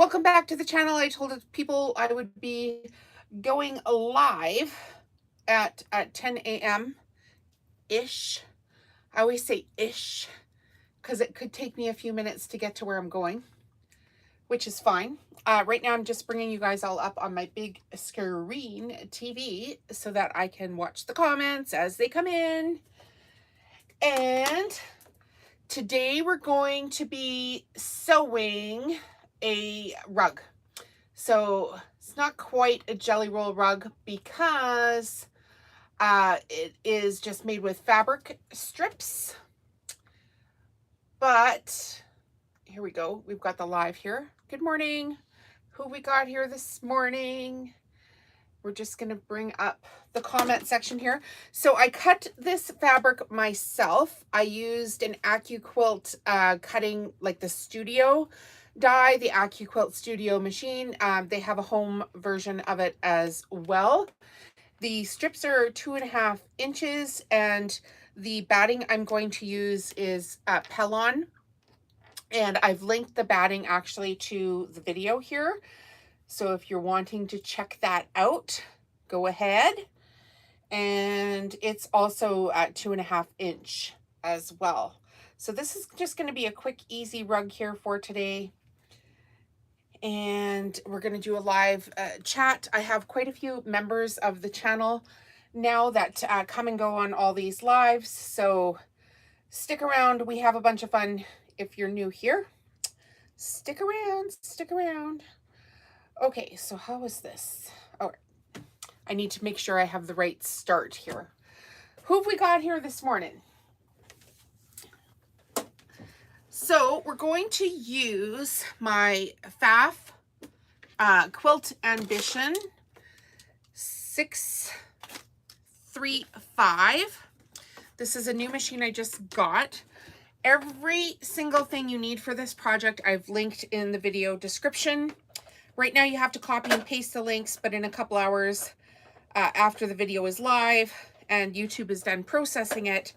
Welcome back to the channel. I told people I would be going live at 10 a.m. ish. I always say ish because it could take me a few minutes to get to where I'm going, which is fine. Right now I'm just bringing you guys all up on my big screen TV so that I can watch the comments as they come in. And today we're going to be sewing a rug. So it's not quite a jelly roll rug because it is just made with fabric strips. But here we go. We've got the live here. Good morning. Who we got here this morning? We're just going to bring up the comment section here. So I cut this fabric myself. I used an Accuquilt cutting, like the studio die, the Accuquilt Studio Machine. They have a home version of it as well. The strips are 2.5 inches, and the batting I'm going to use is Pellon. And I've linked the batting actually to the video here. So if you're wanting to check that out, go ahead. And it's also at 2.5 inch as well. So this is just going to be a quick, easy rug here for today. And we're going to do a live chat. I have quite a few members of the channel now that come and go on all these lives. So stick around. We have a bunch of fun. If you're new here, stick around, stick around. Okay, so how is this? All right. I need to make sure I have the right start here. Who have we got here this morning? So we're going to use my Pfaff Quilt Ambition 635. This is a new machine I just got. Every single thing you need for this project I've linked in the video description. Right now you have to copy and paste the links, but in a couple hours after the video is live and YouTube is done processing it,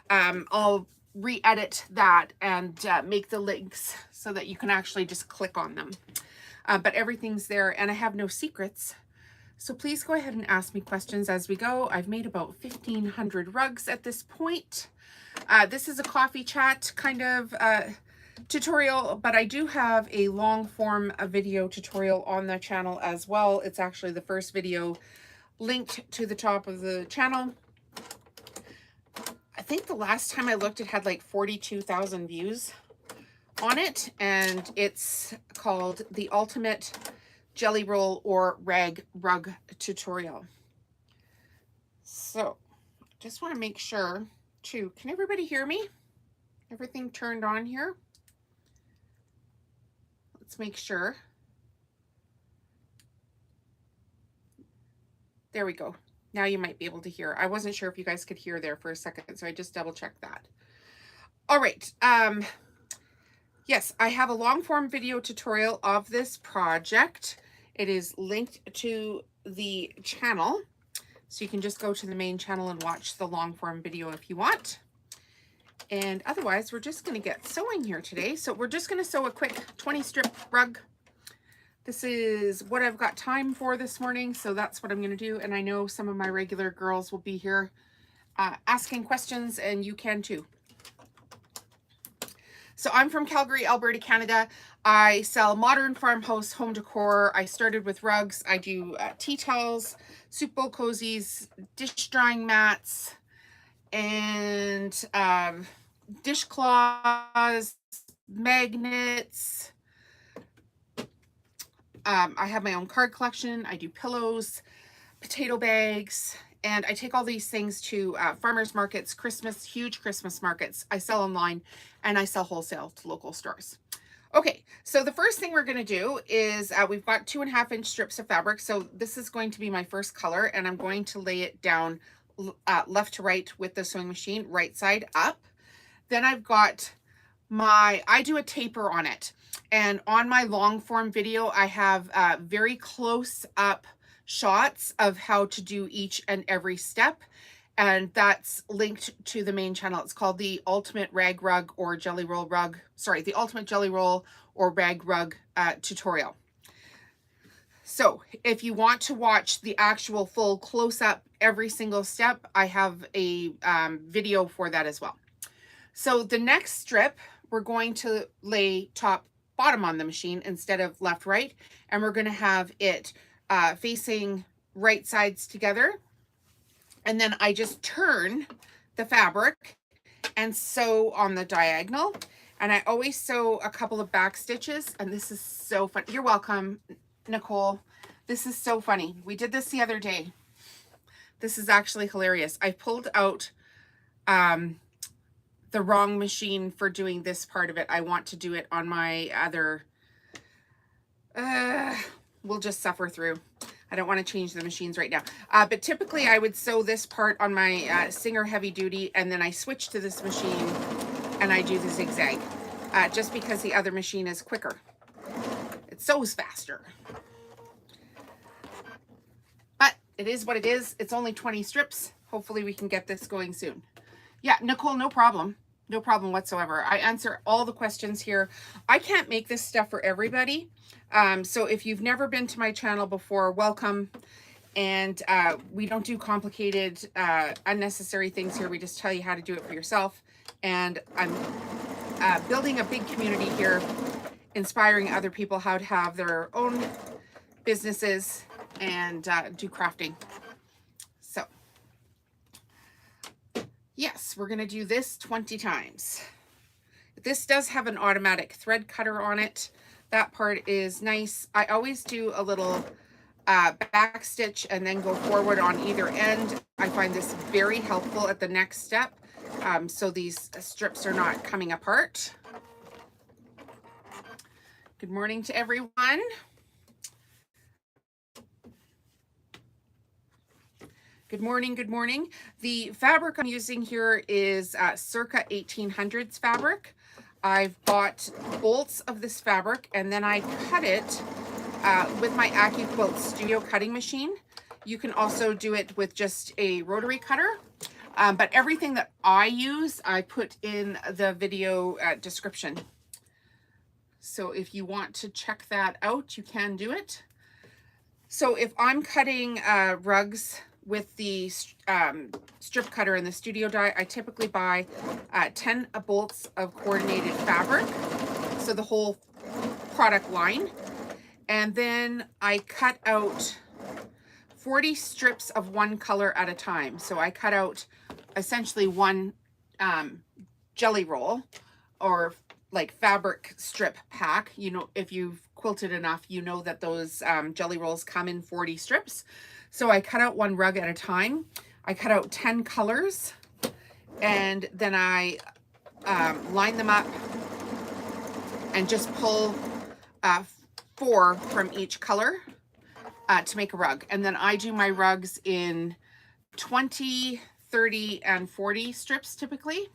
I'll re-edit that and make the links so that you can actually just click on them. But everything's there, and I have no secrets. So please go ahead and ask me questions as we go. I've made about 1,500 rugs at this point. This is a coffee chat kind of tutorial, but I do have a long form video tutorial on the channel as well. It's actually the first video linked to the top of the channel. I think the last time I looked, it had like 42,000 views on it, and it's called the Ultimate Jelly Roll or Rag Rug Tutorial. So just want to make sure too, can everybody hear me? Everything turned on here? Let's make sure. There we go. Now you might be able to hear. I wasn't sure if you guys could hear there for a second, so I just double checked that. All right. Yes, I have a long form video tutorial of this project. It is linked to the channel, so you can just go to the main channel and watch the long form video if you want. And otherwise, we're just going to get sewing here today. So we're just going to sew a quick 20 strip rug. This is what I've got time for this morning, so that's what I'm going to do. And I know some of my regular girls will be here asking questions, and you can too. So I'm from Calgary, Alberta, Canada. I sell modern farmhouse home decor. I started with rugs. I do tea towels, soup bowl cozies, dish drying mats, and dishcloths, magnets. I have my own card collection. I do pillows, potato bags, and I take all these things to farmers markets, huge Christmas markets. I sell online, and I sell wholesale to local stores. Okay, so the first thing we're going to do is we've got 2.5 inch strips of fabric. So this is going to be my first color, and I'm going to lay it down left to right with the sewing machine, right side up. Then I've got I do a taper on it. And on my long form video, I have very close up shots of how to do each and every step. And that's linked to the main channel. It's called the Ultimate Rag Rug or Jelly Roll Rug. Sorry, the Ultimate Jelly Roll or rag rug tutorial. So if you want to watch the actual full close-up every single step, I have a video for that as well. So the next strip, we're going to lay top bottom on the machine instead of left right, and we're going to have it facing right sides together. And then I just turn the fabric and sew on the diagonal. And I always sew a couple of back stitches, and this is so fun. You're welcome, Nicole. This is so funny. We did this the other day. This is actually hilarious. I pulled out the wrong machine for doing this part of it. I want to do it on my other, we'll just suffer through. I don't want to change the machines right now. But typically I would sew this part on my Singer Heavy Duty, and then I switch to this machine and I do the zigzag, just because the other machine is quicker. It sews faster. But it is what it is. It's only 20 strips. Hopefully we can get this going soon. Yeah, Nicole, no problem. No problem whatsoever. I answer all the questions here. I can't make this stuff for everybody. So if you've never been to my channel before, welcome. And we don't do complicated, unnecessary things here. We just tell you how to do it for yourself. And I'm building a big community here, inspiring other people how to have their own businesses and do crafting. So yes, we're going to do this 20 times. This does have an automatic thread cutter on it. That part is nice. I always do a little back stitch and then go forward on either end. I find this very helpful at the next step, so these strips are not coming apart. Good morning to everyone. Good morning, good morning. The fabric I'm using here is circa 1800s fabric. I've bought bolts of this fabric, and then I cut it with my Accuquilt Studio cutting machine. You can also do it with just a rotary cutter, but everything that I use, I put in the video description. So if you want to check that out, you can do it. So if I'm cutting rugs with the strip cutter and the studio die, I typically buy 10 bolts of coordinated fabric, so the whole product line, and then I cut out 40 strips of one color at a time. So I cut out essentially one jelly roll, or like fabric strip pack. You know, if you've quilted enough, you know that those jelly rolls come in 40 strips. So I cut out one rug at a time. I cut out 10 colors, and then I line them up and just pull 4 from each color to make a rug. And then I do my rugs in 20, 30, and 40 strips typically.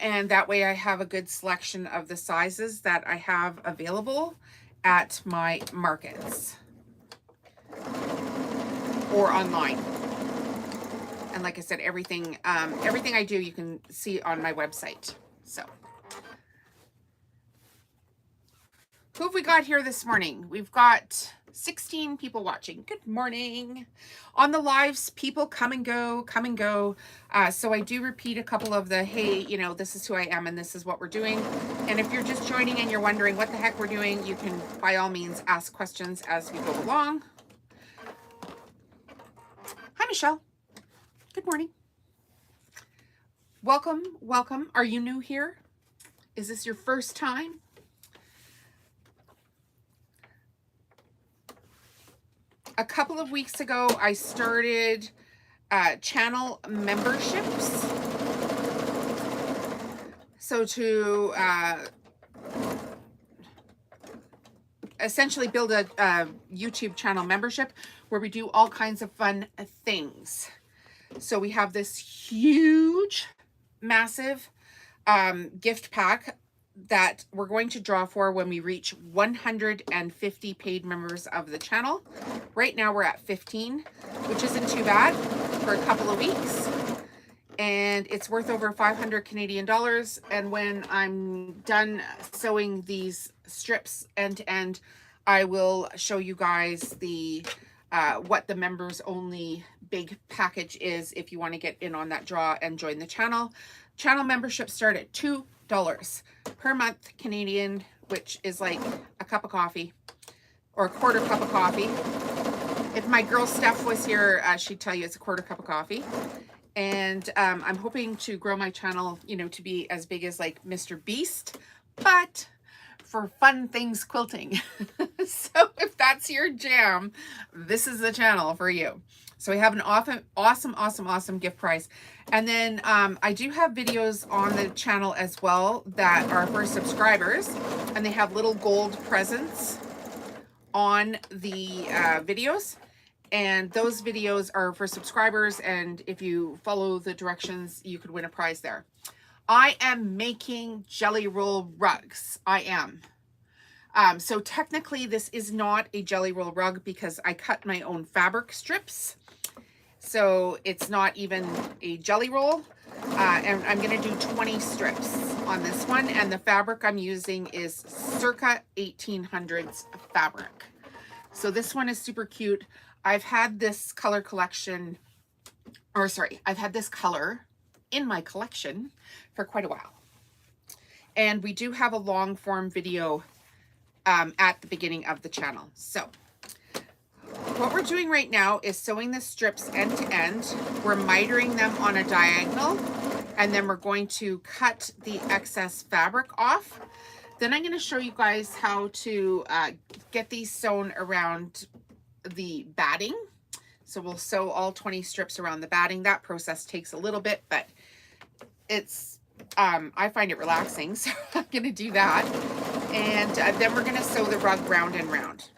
And that way I have a good selection of the sizes that I have available at my markets or online. And like I said, everything I do, you can see on my website. So who have we got here this morning? We've got 16 people watching. Good morning. On the lives, people come and go, come and go. So I do repeat a couple of the, hey, you know, this is who I am and this is what we're doing. And if you're just joining and you're wondering what the heck we're doing, you can by all means ask questions as we go along. Hi, Michelle. Good morning. Welcome, welcome. Are you new here? Is this your first time? A couple of weeks ago, I started channel memberships. So to essentially build a YouTube channel membership where we do all kinds of fun things. So we have this huge, massive gift pack that we're going to draw for when we reach 150 paid members of the channel. Right now we're at 15, which isn't too bad for a couple of weeks. And it's worth over 500 Canadian dollars. And when I'm done sewing these strips end to end. I will show you guys the what the members only big package is if you want to get in on that draw and join the channel. Channel memberships start at $2 per month Canadian, which is like a cup of coffee or a quarter cup of coffee. If my girl Steph was here, she'd tell you it's a quarter cup of coffee. And I'm hoping to grow my channel, you know, to be as big as like Mr. Beast, but for fun things quilting. So if that's your jam, this is the channel for you. So we have an awesome gift prize. And then I do have videos on the channel as well that are for subscribers, and they have little gold presents on the videos. And those videos are for subscribers, and if you follow the directions, you could win a prize there. I am making jelly roll rugs. I am. So technically this is not a jelly roll rug because I cut my own fabric strips. So it's not even a jelly roll. And I'm going to do 20 strips on this one. And the fabric I'm using is circa 1800s fabric. So this one is super cute. I've had this color collection, or sorry, I've had this color in my collection for quite a while. And we do have a long form video at the beginning of the channel. So what we're doing right now is sewing the strips end to end. We're mitering them on a diagonal, and then we're going to cut the excess fabric off. Then I'm going to show you guys how to get these sewn around the batting. So we'll sew all 20 strips around the batting. That process takes a little bit, but it's I find it relaxing, so I'm going to do that. And then we're going to sew the rug round and round.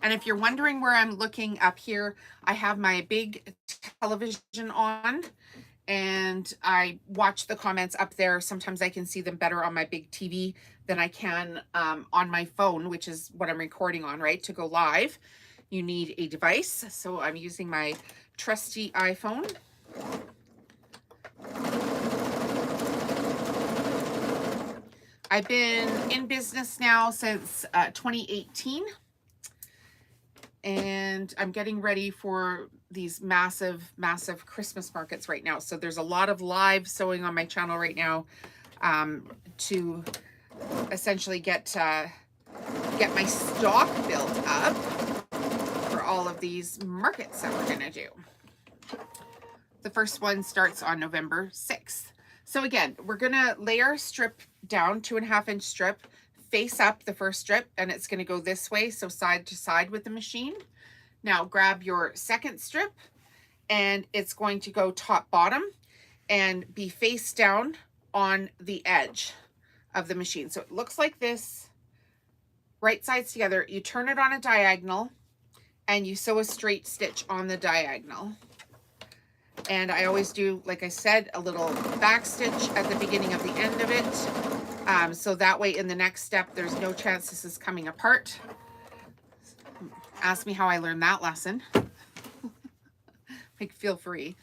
And if you're wondering where I'm looking up here, I have my big television on and I watch the comments up there. Sometimes I can see them better on my big TV than I can on my phone, which is what I'm recording on, right? To go live, you need a device. So I'm using my trusty iPhone. I've been in business now since 2018. And I'm getting ready for these massive Christmas markets right now. So there's a lot of live sewing on my channel right now to essentially get my stock built up for all of these markets that we're gonna do. The first one starts on November 6th. So again, we're gonna lay our strip down, 2.5 inch strip, face up the first strip, and it's going to go this way, so side to side with the machine. Now grab your second strip, and it's going to go top bottom and be face down on the edge of the machine. So it looks like this, right sides together. You turn it on a diagonal and you sew a straight stitch on the diagonal. And I always do, like I said, a little back stitch at the beginning of the end of it. So that way in the next step, there's no chance this is coming apart. Ask me how I learned that lesson. Like, feel free.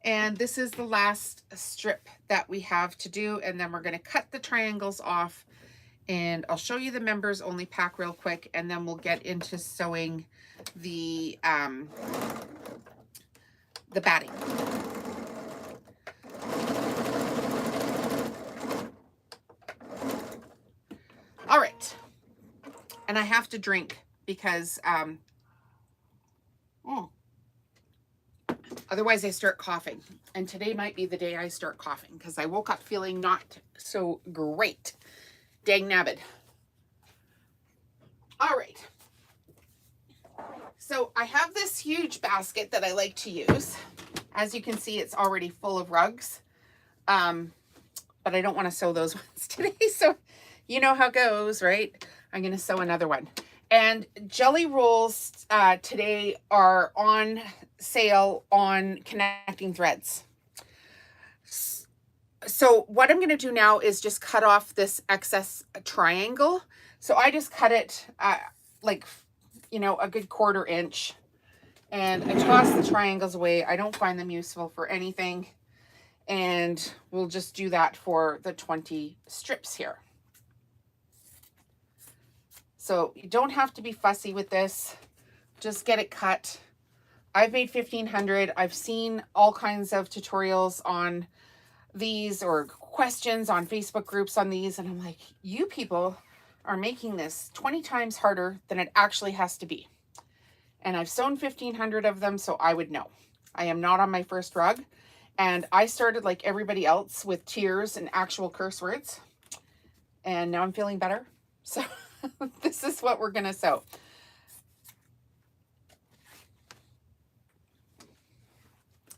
And this is the last strip that we have to do. And then we're going to cut the triangles off. And I'll show you the members only pack real quick. And then we'll get into sewing the batting. All right. And I have to drink because otherwise I start coughing. And today might be the day I start coughing because I woke up feeling not so great. Dang nabbit. All right. So I have this huge basket that I like to use. As you can see, it's already full of rugs. But I don't want to sew those ones today. So you know how it goes, right? I'm going to sew another one. And jelly rolls today are on sale on Connecting Threads. So what I'm going to do now is just cut off this excess triangle. So I just cut it like, you know, a good 1/4 inch. And I toss the triangles away. I don't find them useful for anything. And we'll just do that for the 20 strips here. So you don't have to be fussy with this. Just get it cut. I've made 1,500. I've seen all kinds of tutorials on these or questions on Facebook groups on these. And I'm like, you people are making this 20 times harder than it actually has to be. And I've sewn 1,500 of them, so I would know. I am not on my first rug. And I started like everybody else with tears and actual curse words. And now I'm feeling better. So this is what we're going to sew.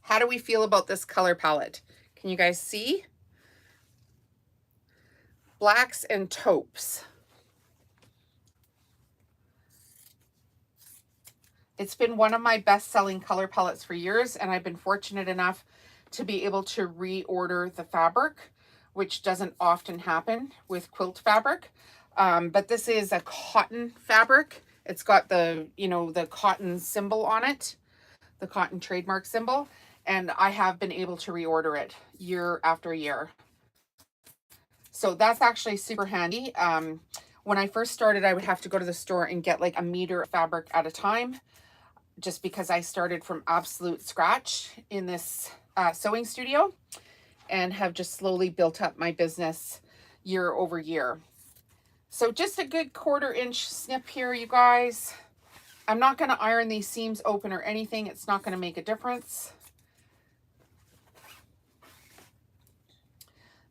How do we feel about this color palette? Can you guys see? Blacks and taupes. It's been one of my best-selling color palettes for years, and I've been fortunate enough to be able to reorder the fabric, which doesn't often happen with quilt fabric. But this is a cotton fabric. It's got the, you know, the cotton symbol on it, the cotton trademark symbol, and I have been able to reorder it year after year. So that's actually super handy. When I first started, I would have to go to the store and get like a meter of fabric at a time, just because I started from absolute scratch in this sewing studio and have just slowly built up my business year over year. So just a good 1/4 inch snip here, you guys. I'm not going to iron these seams open or anything. It's not going to make a difference.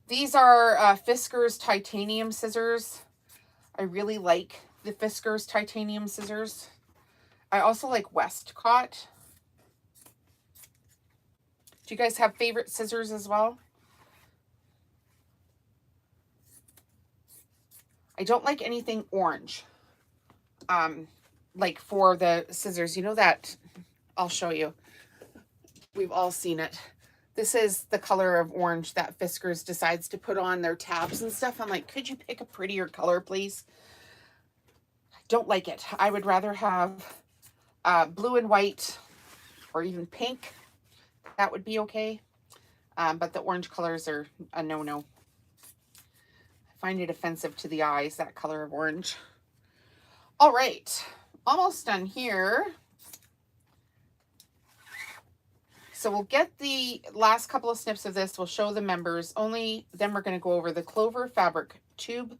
These are Fiskars titanium scissors. I really like the Fiskars titanium scissors. I also like Westcott. Do you guys have favorite scissors as well? I don't like anything orange. Like for the scissors, you know that, I'll show you. We've all seen it. This is the color of orange that Fiskars decides to put on their tabs and stuff. I'm like, could you pick a prettier color, please? I don't like it. I would rather have blue and white or even pink. That would be okay. But the orange colors are a no-no. I find it offensive to the eyes, that color of orange. All right, almost done here. So we'll get the last couple of snips of this. We'll show the members only. Then we're going to go over the Clover fabric tube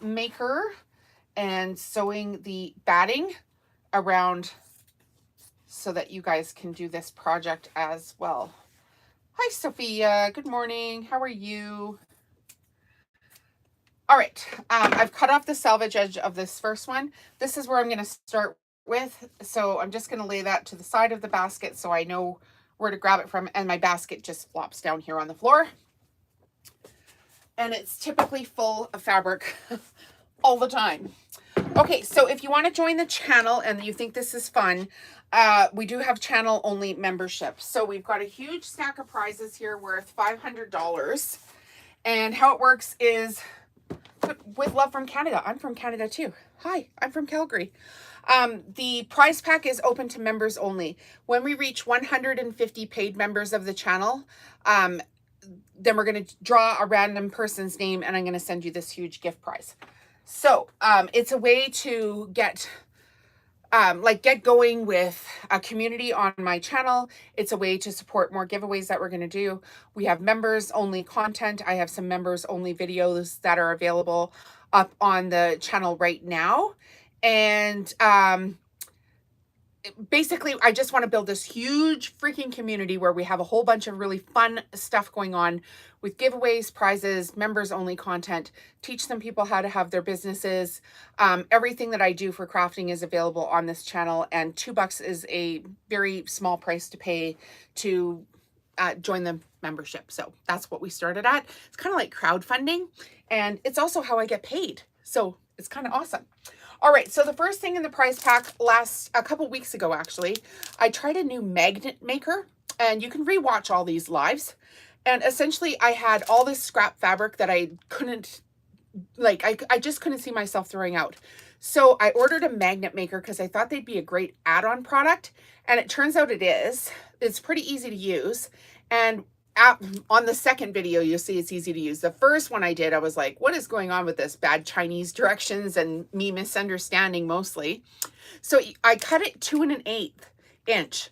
maker and sewing the batting around so that you guys can do this project as well. Hi, Sophia. Good morning. How are you? All right. I've cut off the selvage edge of this first one. This is where I'm going to start with. So I'm just going to lay that to the side of the basket so I know where to grab it from, and my basket just flops down here on the floor. And it's typically full of fabric all the time. Okay, so if you want to join the channel and you think this is fun, we do have channel only membership. So we've got a huge stack of prizes here worth $500. And how it works is with love from Canada. I'm from Canada too. Hi, I'm from Calgary. The prize pack is open to members only. When we reach 150 paid members of the channel, then we're going to draw a random person's name and I'm going to send you this huge gift prize. So it's a way to get going with a community on my channel. It's a way to support more giveaways that we're going to do. We have members only content. I have some members only videos that are available up on the channel right now. And basically, I just want to build this huge freaking community where we have a whole bunch of really fun stuff going on with giveaways, prizes, members only content, teach some people how to have their businesses. Everything that I do for crafting is available on this channel, and $2 is a very small price to pay to join the membership. So that's what we started at. It's kind of like crowdfunding, and it's also how I get paid. So it's kind of awesome. All right, so the first thing in the prize pack a couple weeks ago, actually, I tried a new magnet maker, and you can rewatch all these lives. And essentially, I had all this scrap fabric that I couldn't, I just couldn't see myself throwing out. So I ordered a magnet maker because I thought they'd be a great add-on product. And it turns out it is. It's pretty easy to use. And on the second video, you'll see it's easy to use. The first one I did, I was like, what is going on with this? Bad Chinese directions and me misunderstanding mostly. So I cut it 2 1/8 inch.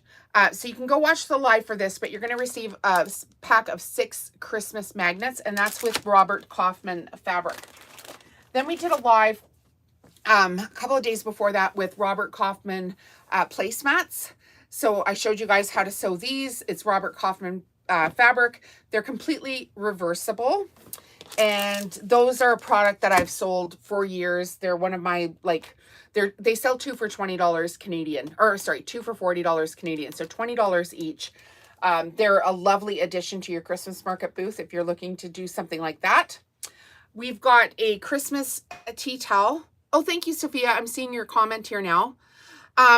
So you can go watch the live for this, but you're going to receive a pack of 6 Christmas magnets, and that's with Robert Kaufman fabric. Then we did a live a couple of days before that with Robert Kaufman placemats. So I showed you guys how to sew these. It's Robert Kaufman fabric. They're completely reversible. And those are a product that I've sold for years. They're one of my, like, they sell 2 for $20 Canadian, or sorry, 2 for $40 Canadian. So $20 each. They're a lovely addition to your Christmas market booth if you're looking to do something like that. We've got a Christmas tea towel. Oh, thank you, Sophia. I'm seeing your comment here now.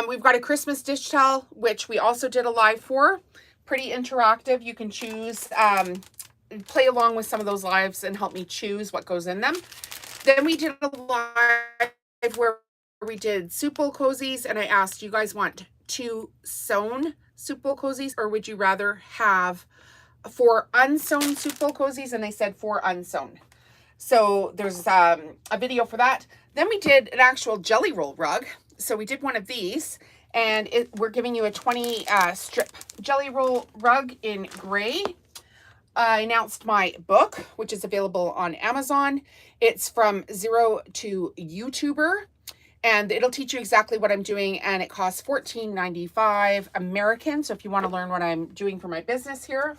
We've got a Christmas dish towel, which we also did a live for. Pretty interactive. You can choose, play along with some of those lives and help me choose what goes in them. Then we did a live where we did soup bowl cozies, and I asked, you guys want 2 sewn soup bowl cozies, or would you rather have 4 unsewn soup bowl cozies? And they said 4 unsewn. So there's a video for that. Then we did an actual jelly roll rug. So we did one of these, and we're giving you a 20 strip jelly roll rug in gray. I announced my book, which is available on Amazon. It's from Zero to YouTuber, and it'll teach you exactly what I'm doing, and it costs $14.95 American. So if you want to learn what I'm doing for my business here.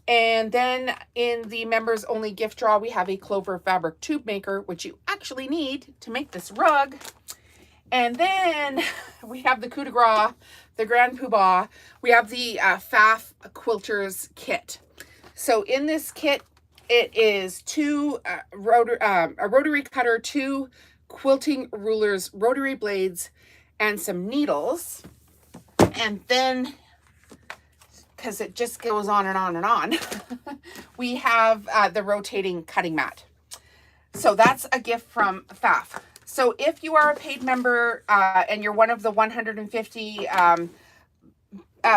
And then in the members only gift draw, we have a Clover fabric tube maker, which you actually need to make this rug. And then we have the coup de grace, the grand poobah. We have the Pfaff Quilters kit. So in this kit, it is a rotary cutter, 2 quilting rulers, rotary blades, and some needles. And then, because it just goes on and on and on, we have the rotating cutting mat. So that's a gift from Pfaff. So if you are a paid member and you're one of the 150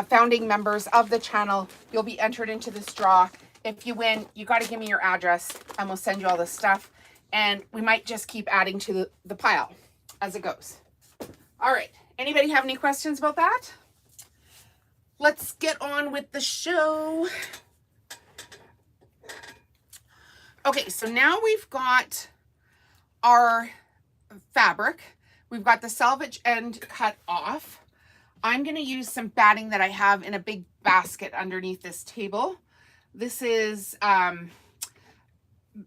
founding members of the channel, you'll be entered into this draw. If you win, you got to give me your address and we'll send you all this stuff. And we might just keep adding to the pile as it goes. All right. Anybody have any questions about that? Let's get on with the show. Okay, so now we've got our fabric. We've got the selvage end cut off. I'm going to use some batting that I have in a big basket underneath this table. This is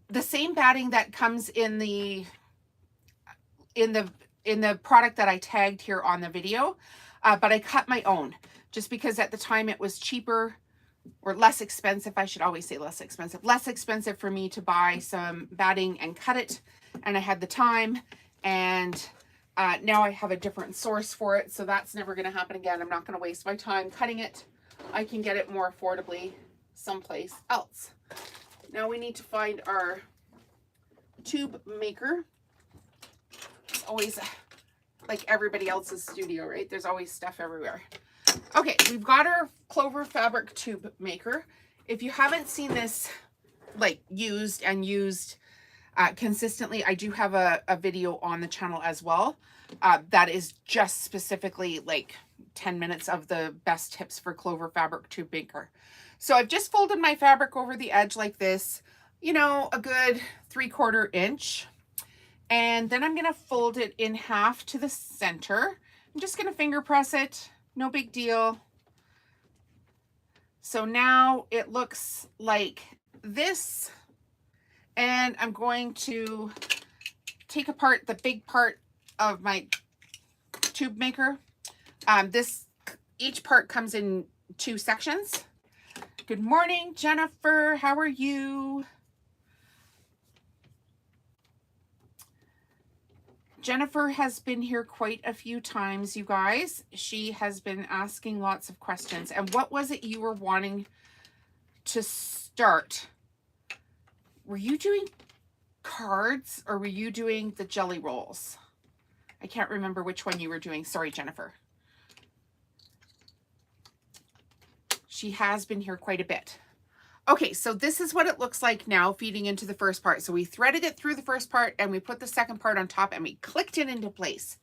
the same batting that comes in the product that I tagged here on the video, but I cut my own just because at the time it was cheaper or less expensive. I should always say less expensive for me to buy some batting and cut it, and I had the time, and now I have a different source for it, so that's never going to happen again. I'm not going to waste my time cutting it. I can get it more affordably someplace else. Now we need to find our tube maker. It's always like everybody else's studio, right? There's always stuff everywhere. Okay, we've got our Clover fabric tube maker. If you haven't seen this like used consistently, I do have a video on the channel as well. That is just specifically like 10 minutes of the best tips for Clover fabric tube maker. So I've just folded my fabric over the edge like this, you know, a good 3/4 inch. And then I'm going to fold it in half to the center. I'm just going to finger press it. No big deal. So now it looks like this. And I'm going to take apart the big part of my tube maker. Each part comes in 2 sections. Good morning, Jennifer. How are you? Jennifer has been here quite a few times, you guys. She has been asking lots of questions. And what was it you were wanting to start? Were you doing cards or were you doing the jelly rolls? I can't remember which one you were doing. Sorry, Jennifer. She has been here quite a bit. Okay, so this is what it looks like now feeding into the first part. So we threaded it through the first part and we put the second part on top and we clicked it into place.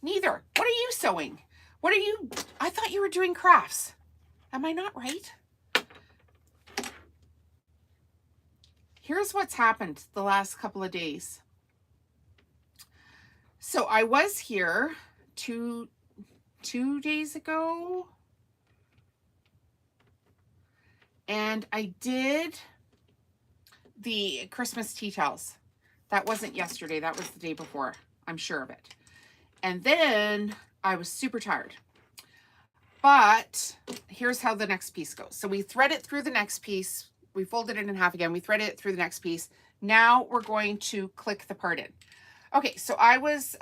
Neither. What are you sewing? What are you? I thought you were doing crafts. Am I not right? Here's what's happened the last couple of days. So I was here two days ago, and I did the Christmas tea towels. That wasn't yesterday, that was the day before. I'm sure of it. And then I was super tired. But here's how the next piece goes. So we thread it through the next piece. We folded it in half again. We thread it through the next piece. Now we're going to click the part in. Okay, so I was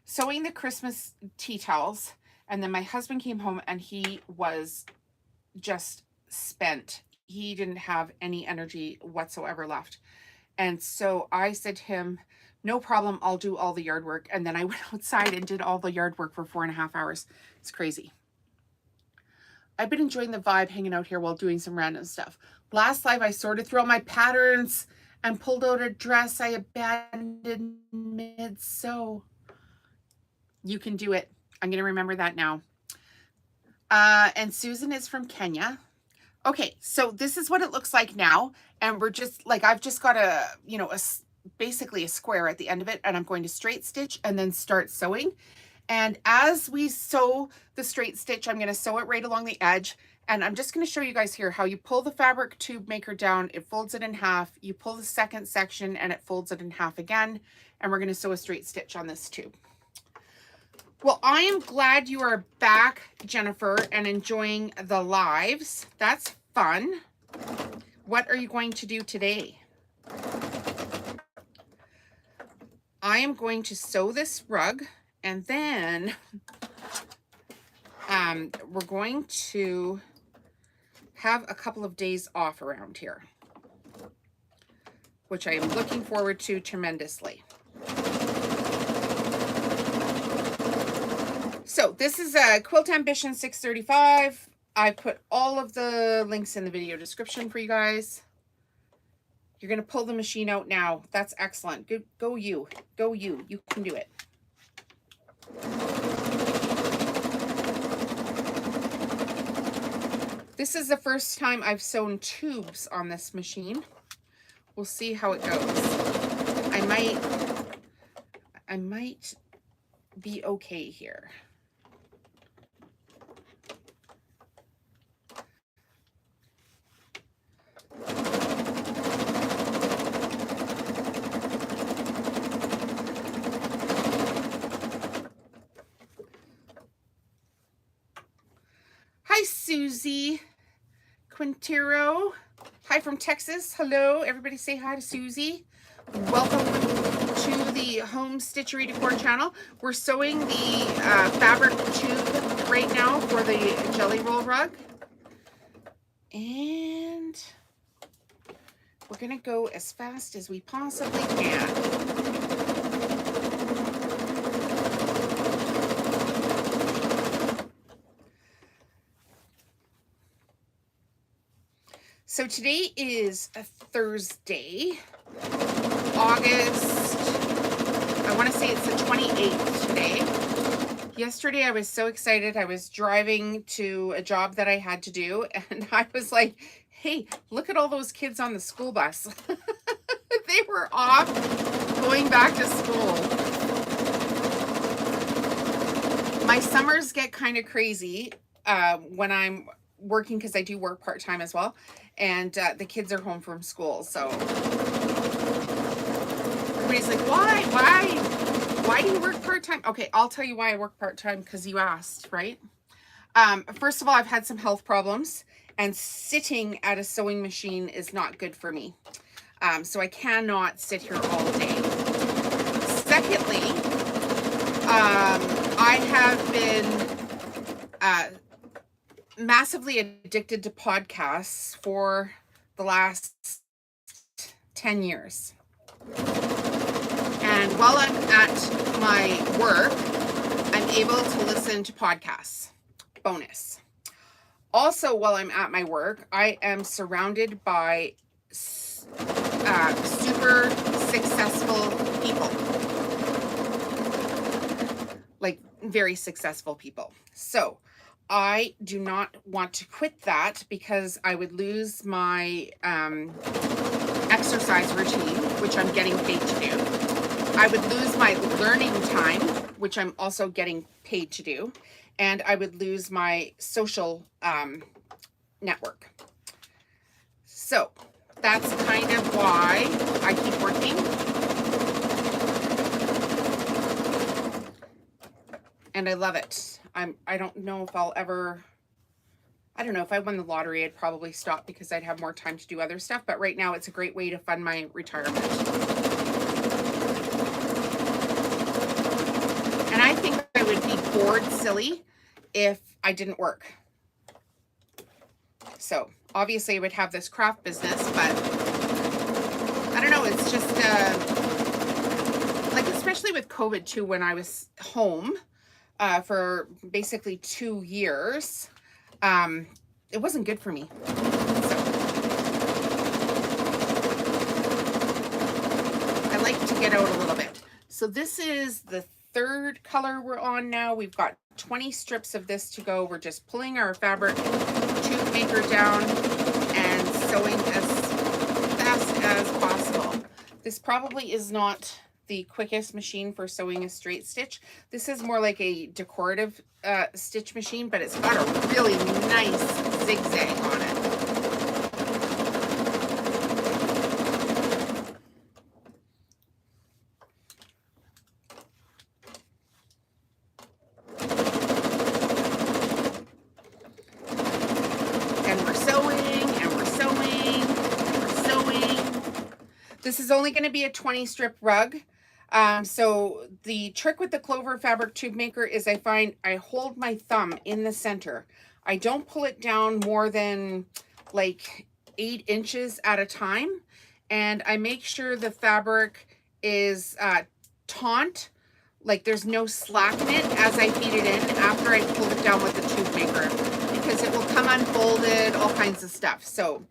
sewing the Christmas tea towels, and then my husband came home and he was just spent. He didn't have any energy whatsoever left. And so I said to him, no problem, I'll do all the yard work. And then I went outside and did all the yard work for 4.5 hours. It's crazy. I've been enjoying the vibe hanging out here while doing some random stuff. Last live, I sorted through all my patterns and pulled out a dress I abandoned mid-sew. You can do it. I'm going to remember that now. And Susan is from Kenya. Okay, so this is what it looks like now. And we're just like, I've just got a, you know, basically a square at the end of it. And I'm going to straight stitch and then start sewing. And as we sew the straight stitch, I'm going to sew it right along the edge. And I'm just going to show you guys here how you pull the fabric tube maker down. It folds it in half. You pull the second section and it folds it in half again. And we're going to sew a straight stitch on this tube. Well, I am glad you are back, Jennifer, and enjoying the lives. That's fun. What are you going to do today? I am going to sew this rug, and then we're going to have a couple of days off around here, which I am looking forward to tremendously. So this is a Quilt Ambition 635. I put all of the links in the video description for you guys. You're going to pull the machine out now. That's excellent. Good. Go you. Go you. You can do it. This is the first time I've sewn tubes on this machine. We'll see how it goes. I might be okay here. Hi, Susie Quintero. Hi from Texas. Hello. Everybody say hi to Susie. Welcome to the Home Stitchery Decor channel. We're sewing the fabric tube right now for the jelly roll rug. And we're going to go as fast as we possibly can. So today is a Thursday, August, I want to say it's the 28th today. Yesterday I was so excited. I was driving to a job that I had to do, and I was like, hey, look at all those kids on the school bus. They were off going back to school. My summers get kind of crazy when I'm working, because I do work part-time as well, and the kids are home from school. So everybody's like, why do you work part-time? Okay, I'll tell you why I work part-time, because you asked, right? First of all, I've had some health problems, and sitting at a sewing machine is not good for me. So I cannot sit here all day. Secondly, I have been massively addicted to podcasts for the last 10 years. And while I'm at my work, I'm able to listen to podcasts. Bonus. Also, while I'm at my work, I am surrounded by super successful people, like very successful people. So I do not want to quit that because I would lose my exercise routine, which I'm getting paid to do. I would lose my learning time, which I'm also getting paid to do. And I would lose my social network. So that's kind of why I keep working. And I love it. I don't know if I'll ever, I don't know, if I won the lottery, I'd probably stop because I'd have more time to do other stuff. But right now it's a great way to fund my retirement. And I think I would be bored silly if I didn't work. So obviously I would have this craft business, but I don't know, it's just like, especially with COVID too, when I was home for basically 2 years, it wasn't good for me. So I like to get out a little bit. So this is the third color we're on now. We've got 20 strips of this to go. We're just pulling our fabric tube maker down and sewing as fast as possible. This probably is not the quickest machine for sewing a straight stitch. This is more like a decorative stitch machine, but it's got a really nice zigzag on it. And we're sewing, and we're sewing, and we're sewing. This is only going to be a 20 strip rug. So the trick with the Clover fabric tube maker is I find I hold my thumb in the center. I don't pull it down more than like 8 inches at a time. And I make sure the fabric is taut, like there's no slack in it as I feed it in after I pull it down with the tube maker, because it will come unfolded, all kinds of stuff. So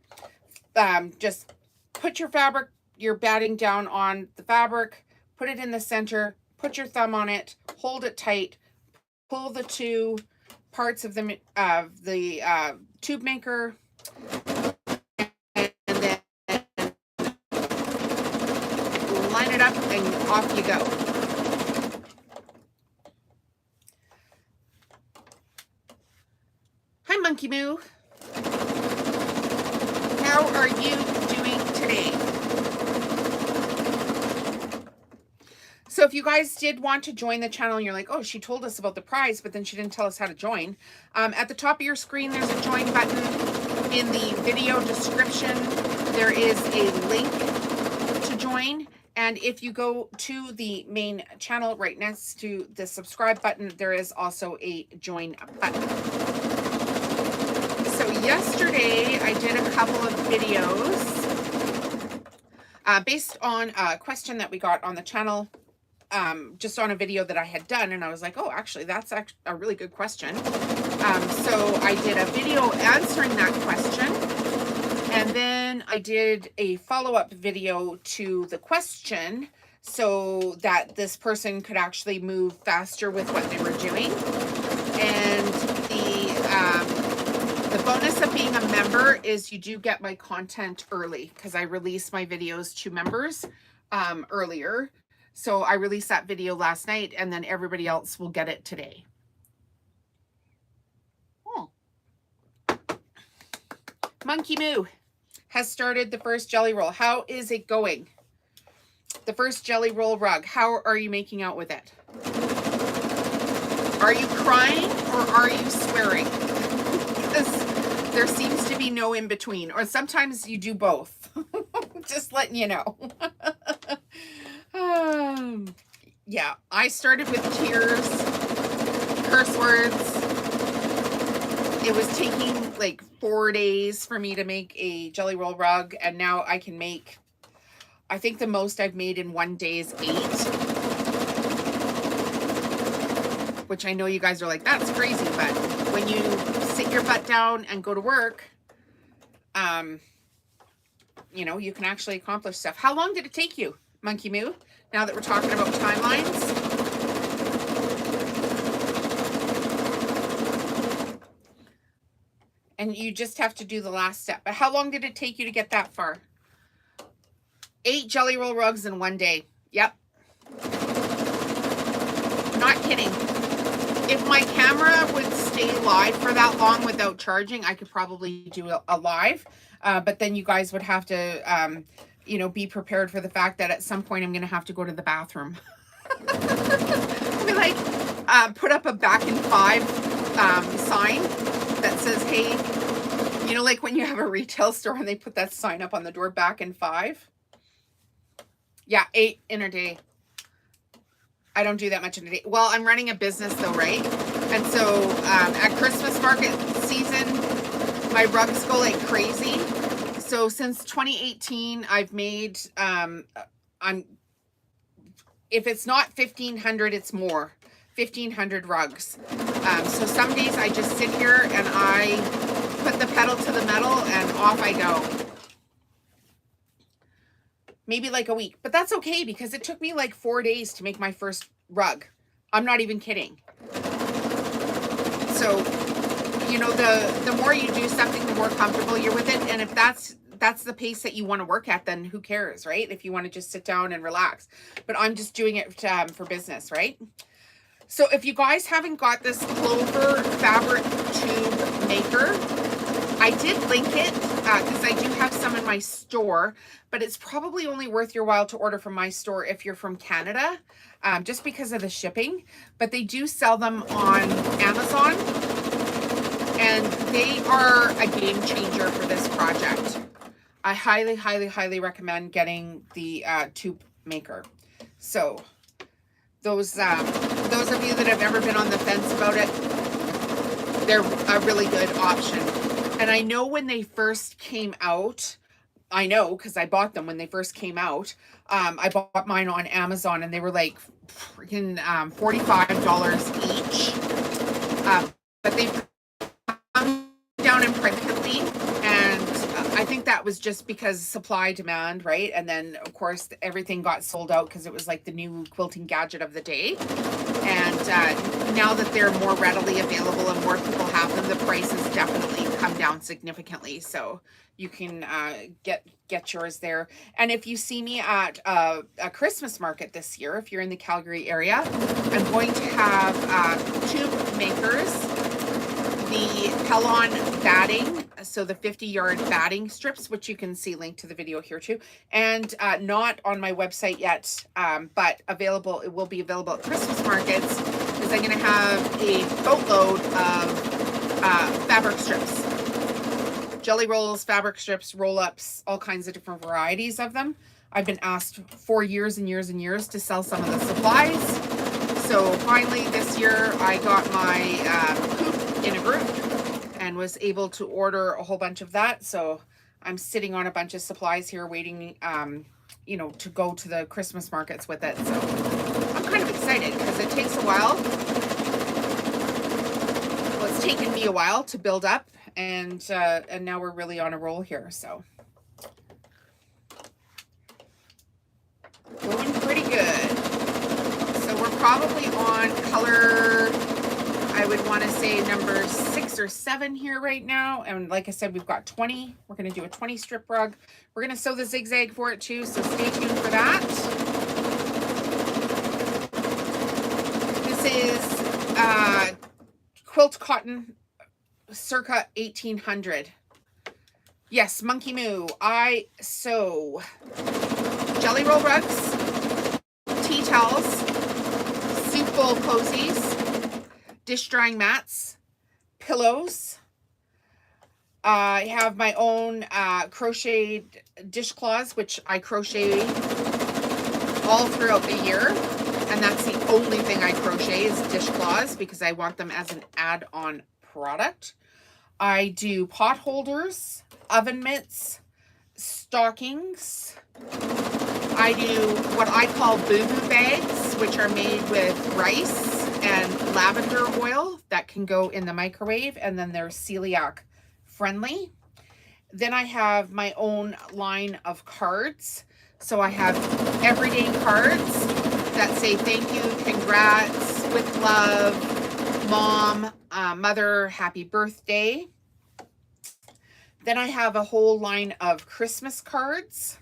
just put your fabric, your batting down on the fabric, put it in the center, put your thumb on it, hold it tight, pull the 2 parts of the tube maker, and then line it up and off you go. Hi, Monkey Moo. How are you doing today? So if you guys did want to join the channel and you're like, oh, she told us about the prize, but then she didn't tell us how to join. At the top of your screen, there's a join button. In the video description, there is a link to join. And if you go to the main channel right next to the subscribe button, there is also a join button. So yesterday I did a couple of videos based on a question that we got on the channel. Just on a video that I had done, and I was like, oh, actually that's a really good question. So I did a video answering that question, and then I did a follow-up video to the question so that this person could actually move faster with what they were doing. And the bonus of being a member is you do get my content early, because I release my videos to members earlier. So I released that video last night, and then everybody else will get it today. Oh. Monkey Moo has started the first jelly roll. How is it going? The first jelly roll rug. How are you making out with it? Are you crying or are you swearing? Because there seems to be no in between, or sometimes you do both. Just letting you know. Yeah, I started with tears, curse words. It was taking like 4 days for me to make a jelly roll rug, and now I can make, I think the most I've made in 1 day is 8. Which I know you guys are like, that's crazy, but when you sit sit your butt down and go to work, you know, you can actually accomplish stuff. How long did it take you, Monkey Moo? Now that we're talking about timelines. And you just have to do the last step. But how long did it take you to get that far? 8 Jelly Roll rugs in 1 day. Yep. Not kidding. If my camera would stay live for that long without charging, I could probably do a live. But then you guys would have to, you know, be prepared for the fact that at some point I'm going to have to go to the bathroom. I'll be like, put up a back in 5 sign that says, hey, you know, like when you have a retail store and they put that sign up on the door, back in 5. Yeah, 8 in a day. I don't do that much in a day. Well, I'm running a business though, right? And so at Christmas market season, my rugs go like crazy. So since 2018, I've made, if it's not 1,500, it's more. 1,500 rugs. So some days I just sit here and I put the pedal to the metal and off I go. Maybe like a week, but that's okay because it took me like 4 days to make my first rug. I'm not even kidding. So, you know, the more you do something, the more comfortable you're with it. And if that's the pace that you want to work at, then who cares, right? If you want to just sit down and relax. But I'm just doing it for business, right? So if you guys haven't got this Clover fabric tube maker, I did link it because I do have some in my store, but it's probably only worth your while to order from my store if you're from Canada, just because of the shipping. But they do sell them on Amazon, and they are a game changer for this project. I highly, highly, highly recommend getting the tube maker. So those of you that have ever been on the fence about it, they're a really good option. And I know when they first came out, I know because I bought them when they first came out. I bought mine on Amazon and they were like freaking $45 each. But they've come down in price quickly, and I think that was just because supply demand, right? And then of course everything got sold out because it was like the new quilting gadget of the day. And now that they're more readily available and more people have them, the prices definitely come down significantly. So you can get yours there. And if you see me at a Christmas market this year, if you're in the Calgary area, I'm going to have tube makers, the Pellon batting, so the 50-yard batting strips, which you can see linked to the video here too, and not on my website yet, but available. It will be available at Christmas markets because I'm going to have a boatload of fabric strips, jelly rolls, fabric strips, roll-ups, all kinds of different varieties of them. I've been asked for years and years and years to sell some of the supplies. So finally this year I got my coop in a group and was able to order a whole bunch of that. So I'm sitting on a bunch of supplies here waiting, you know, to go to the Christmas markets with it. So I'm kind of excited because it takes a while. Well, it's taken me a while to build up, and now we're really on a roll here. So going pretty good. So we're probably on color, I would want to say number 6 or 7 here right now. And like I said, we've got 20. We're going to do a 20 strip rug. We're going to sew the zigzag for it too. So stay tuned for that. This is quilt cotton circa 1800. Yes, Monkey Moo. I sew jelly roll rugs, tea towels, soup bowl cozies, dish drying mats, pillows. I have my own crocheted dishcloths, which I crochet all throughout the year. And that's the only thing I crochet is dishcloths because I want them as an add-on product. I do pot holders, oven mitts, stockings. I do what I call boo-boo bags, which are made with rice and lavender oil that can go in the microwave, and then they're celiac friendly. Then I have my own line of cards. So I have everyday cards that say thank you, congrats, with love, mom, mother, happy birthday. Then I have a whole line of Christmas cards.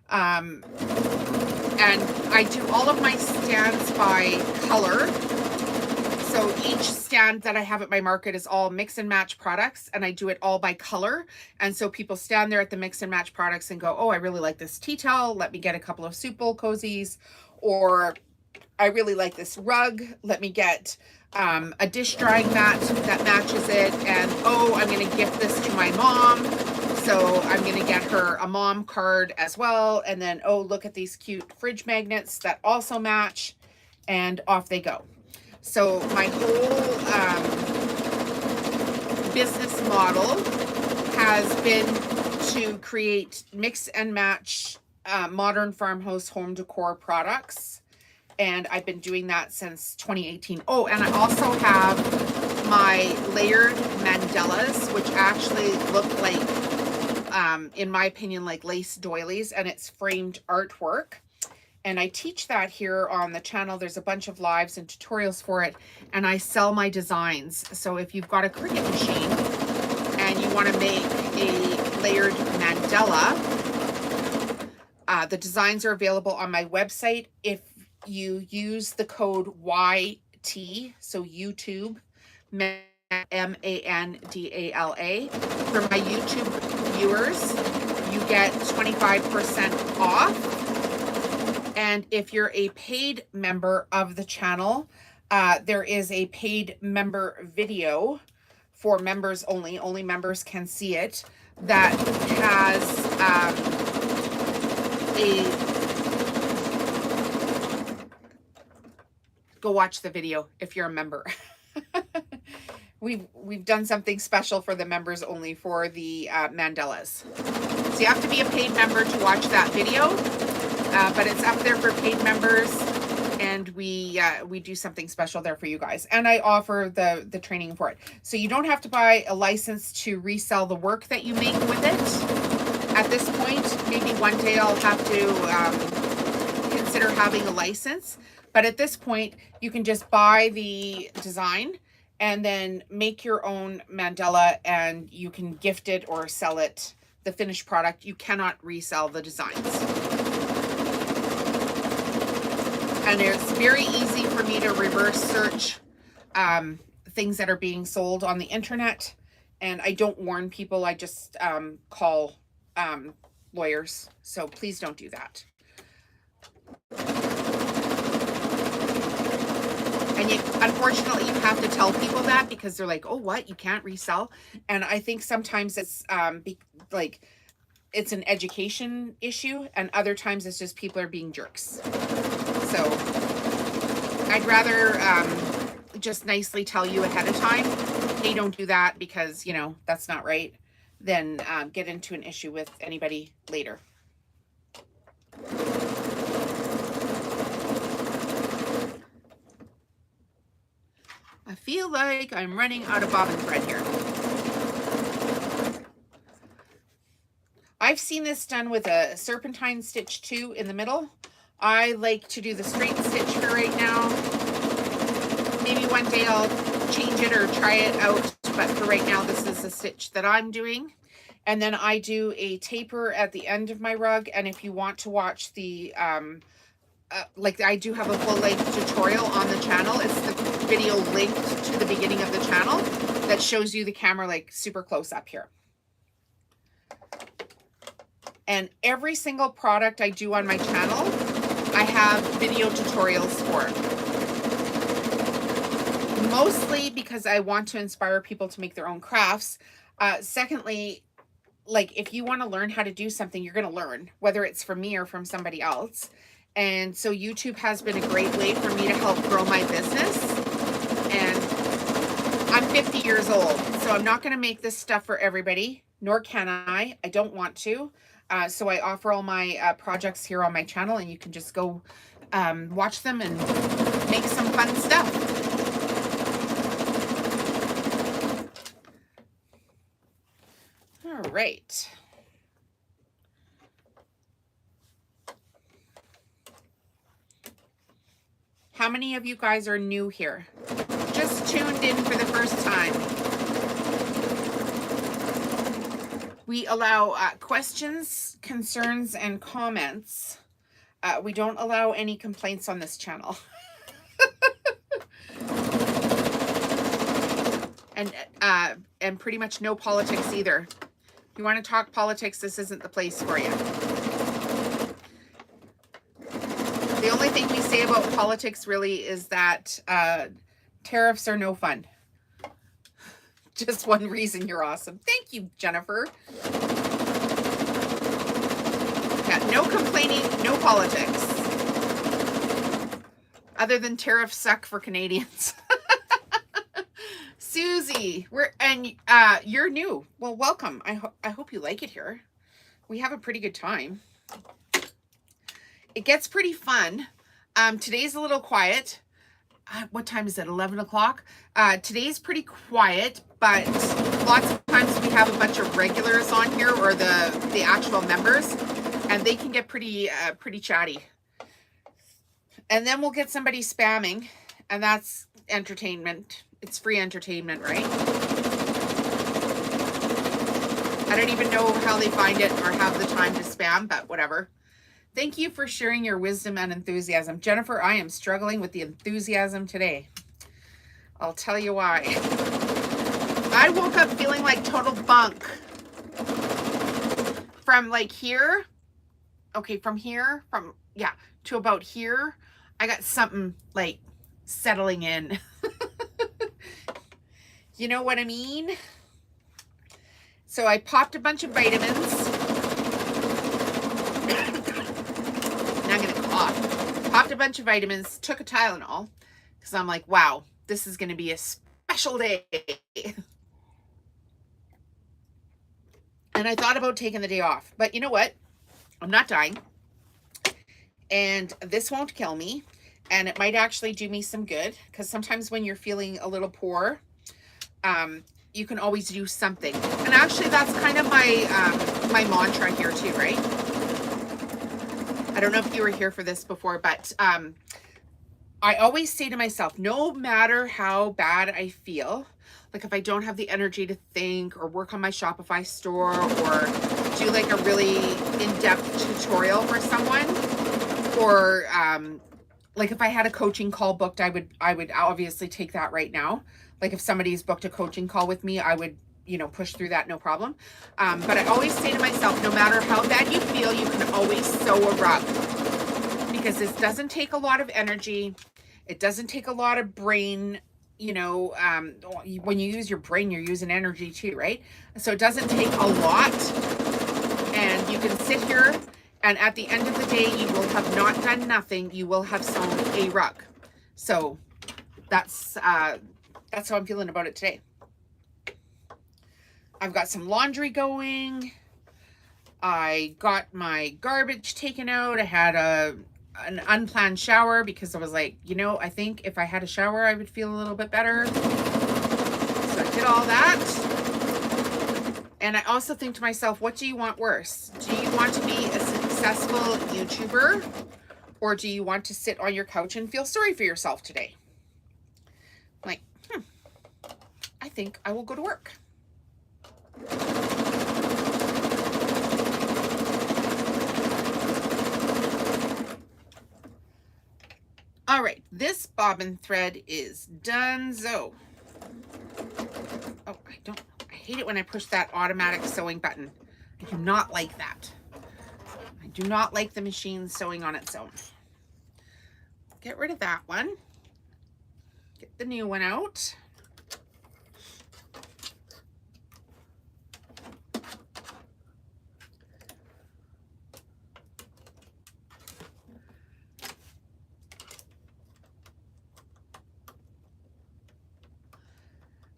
And I do all of my stands by color. So each stand that I have at my market is all mix and match products, and I do it all by color. And so people stand there at the mix and match products and go, oh, I really like this tea towel. Let me get a couple of soup bowl cozies. Or I really like this rug. Let me get a dish drying mat that matches it. And oh, I'm going to gift this to my mom. So I'm going to get her a mom card as well. And then, oh, look at these cute fridge magnets that also match. And off they go. So my whole business model has been to create mix and match modern farmhouse home decor products. And I've been doing that since 2018. Oh, and I also have my layered mandalas, which actually look like, in my opinion, like lace doilies, and it's framed artwork. And I teach that here on the channel. There's a bunch of lives and tutorials for it. And I sell my designs. So if you've got a Cricut machine and you want to make a layered mandala, the designs are available on my website. If you use the code YT, so YouTube, M-A-N-D-A-L-A, for my YouTube viewers, you get 25% off. And if you're a paid member of the channel, there is a paid member video for members only. Only members can see it. That has go watch the video if you're a member. We've done something special for the members only for the mandalas. So you have to be a paid member to watch that video. But it's up there for paid members, and we do something special there for you guys. And I offer the training for it. So you don't have to buy a license to resell the work that you make with it. At this point, maybe one day I'll have to consider having a license. But at this point, you can just buy the design and then make your own mandala, and you can gift it or sell it, the finished product. You cannot resell the designs. And it's very easy for me to reverse search things that are being sold on the internet. And I don't warn people. I just call lawyers. So please don't do that. And unfortunately, you have to tell people that, because they're like, oh, what? You can't resell? And I think sometimes it's it's an education issue. And other times it's just people are being jerks. So I'd rather just nicely tell you ahead of time, hey, don't do that because, you know, that's not right, than get into an issue with anybody later. I feel like I'm running out of bobbin thread here. I've seen this done with a serpentine stitch too in the middle. I like to do the straight stitch for right now. Maybe one day I'll change it or try it out, but for right now, this is the stitch that I'm doing. And then I do a taper at the end of my rug. And if you want to watch the, like I do have a full-length tutorial on the channel. It's the video linked to the beginning of the channel that shows you the camera like super close up here. And every single product I do on my channel, I have video tutorials for. Mostly because I want to inspire people to make their own crafts. Secondly, like if you want to learn how to do something, you're going to learn, whether it's from me or from somebody else. And so YouTube has been a great way for me to help grow my business. And I'm 50 years old, so I'm not going to make this stuff for everybody, nor can I. I don't want to. So I offer all my projects here on my channel, and you can just go watch them and make some fun stuff. All right. How many of you guys are new here? Just tuned in for the first time. We allow questions, concerns, and comments. We don't allow any complaints on this channel. And pretty much no politics either. If you want to talk politics, this isn't the place for you. The only thing we say about politics really is that tariffs are no fun. Just one reason you're awesome. Thank you, Jennifer. Yeah, no complaining, no politics. Other than tariffs suck for Canadians. Susie, you're new. Well, welcome. I hope you like it here. We have a pretty good time. It gets pretty fun. Today's a little quiet. What time is it? 11 o'clock? Today's pretty quiet, but lots of times we have a bunch of regulars on here, or the actual members, and they can get pretty chatty. And then we'll get somebody spamming, and that's entertainment. It's free entertainment, right? I don't even know how they find it or have the time to spam, but whatever. Thank you for sharing your wisdom and enthusiasm. Jennifer, I am struggling with the enthusiasm today. I'll tell you why. I woke up feeling like total bunk. From like here, okay, from here, to about here, I got something like settling in. You know what I mean? So I popped a bunch of vitamins. I'm going to cough. Popped a bunch of vitamins, took a Tylenol, because I'm like, wow, this is going to be a special day. And I thought about taking the day off. But you know what? I'm not dying. And this won't kill me. And it might actually do me some good. Because sometimes when you're feeling a little poor, you can always do something. And actually, that's kind of my mantra here too, right? I don't know if you were here for this before, but I always say to myself, no matter how bad I feel, like if I don't have the energy to think or work on my Shopify store or do like a really in-depth tutorial for someone, or like if I had a coaching call booked, I would obviously take that right now. Like if somebody's booked a coaching call with me, I would, push through that, no problem. But I always say to myself, no matter how bad you feel, you can always sew a rug, because this doesn't take a lot of energy. It doesn't take a lot of brain, when you use your brain, you're using energy too, right? So it doesn't take a lot, and you can sit here, and at the end of the day, you will have not done nothing. You will have sewn a rug. So that's how I'm feeling about it today. I've got some laundry going. I got my garbage taken out. I had an unplanned shower because I was like, I think if I had a shower, I would feel a little bit better. So I did all that. And I also think to myself, what do you want worse? Do you want to be a successful YouTuber, or do you want to sit on your couch and feel sorry for yourself today? I'm like, I think I will go to work. All right, this bobbin thread is donezo. Oh, I hate it when I push that automatic sewing button. I do not like that. I do not like the machine sewing on its own. Get rid of that one. Get the new one out.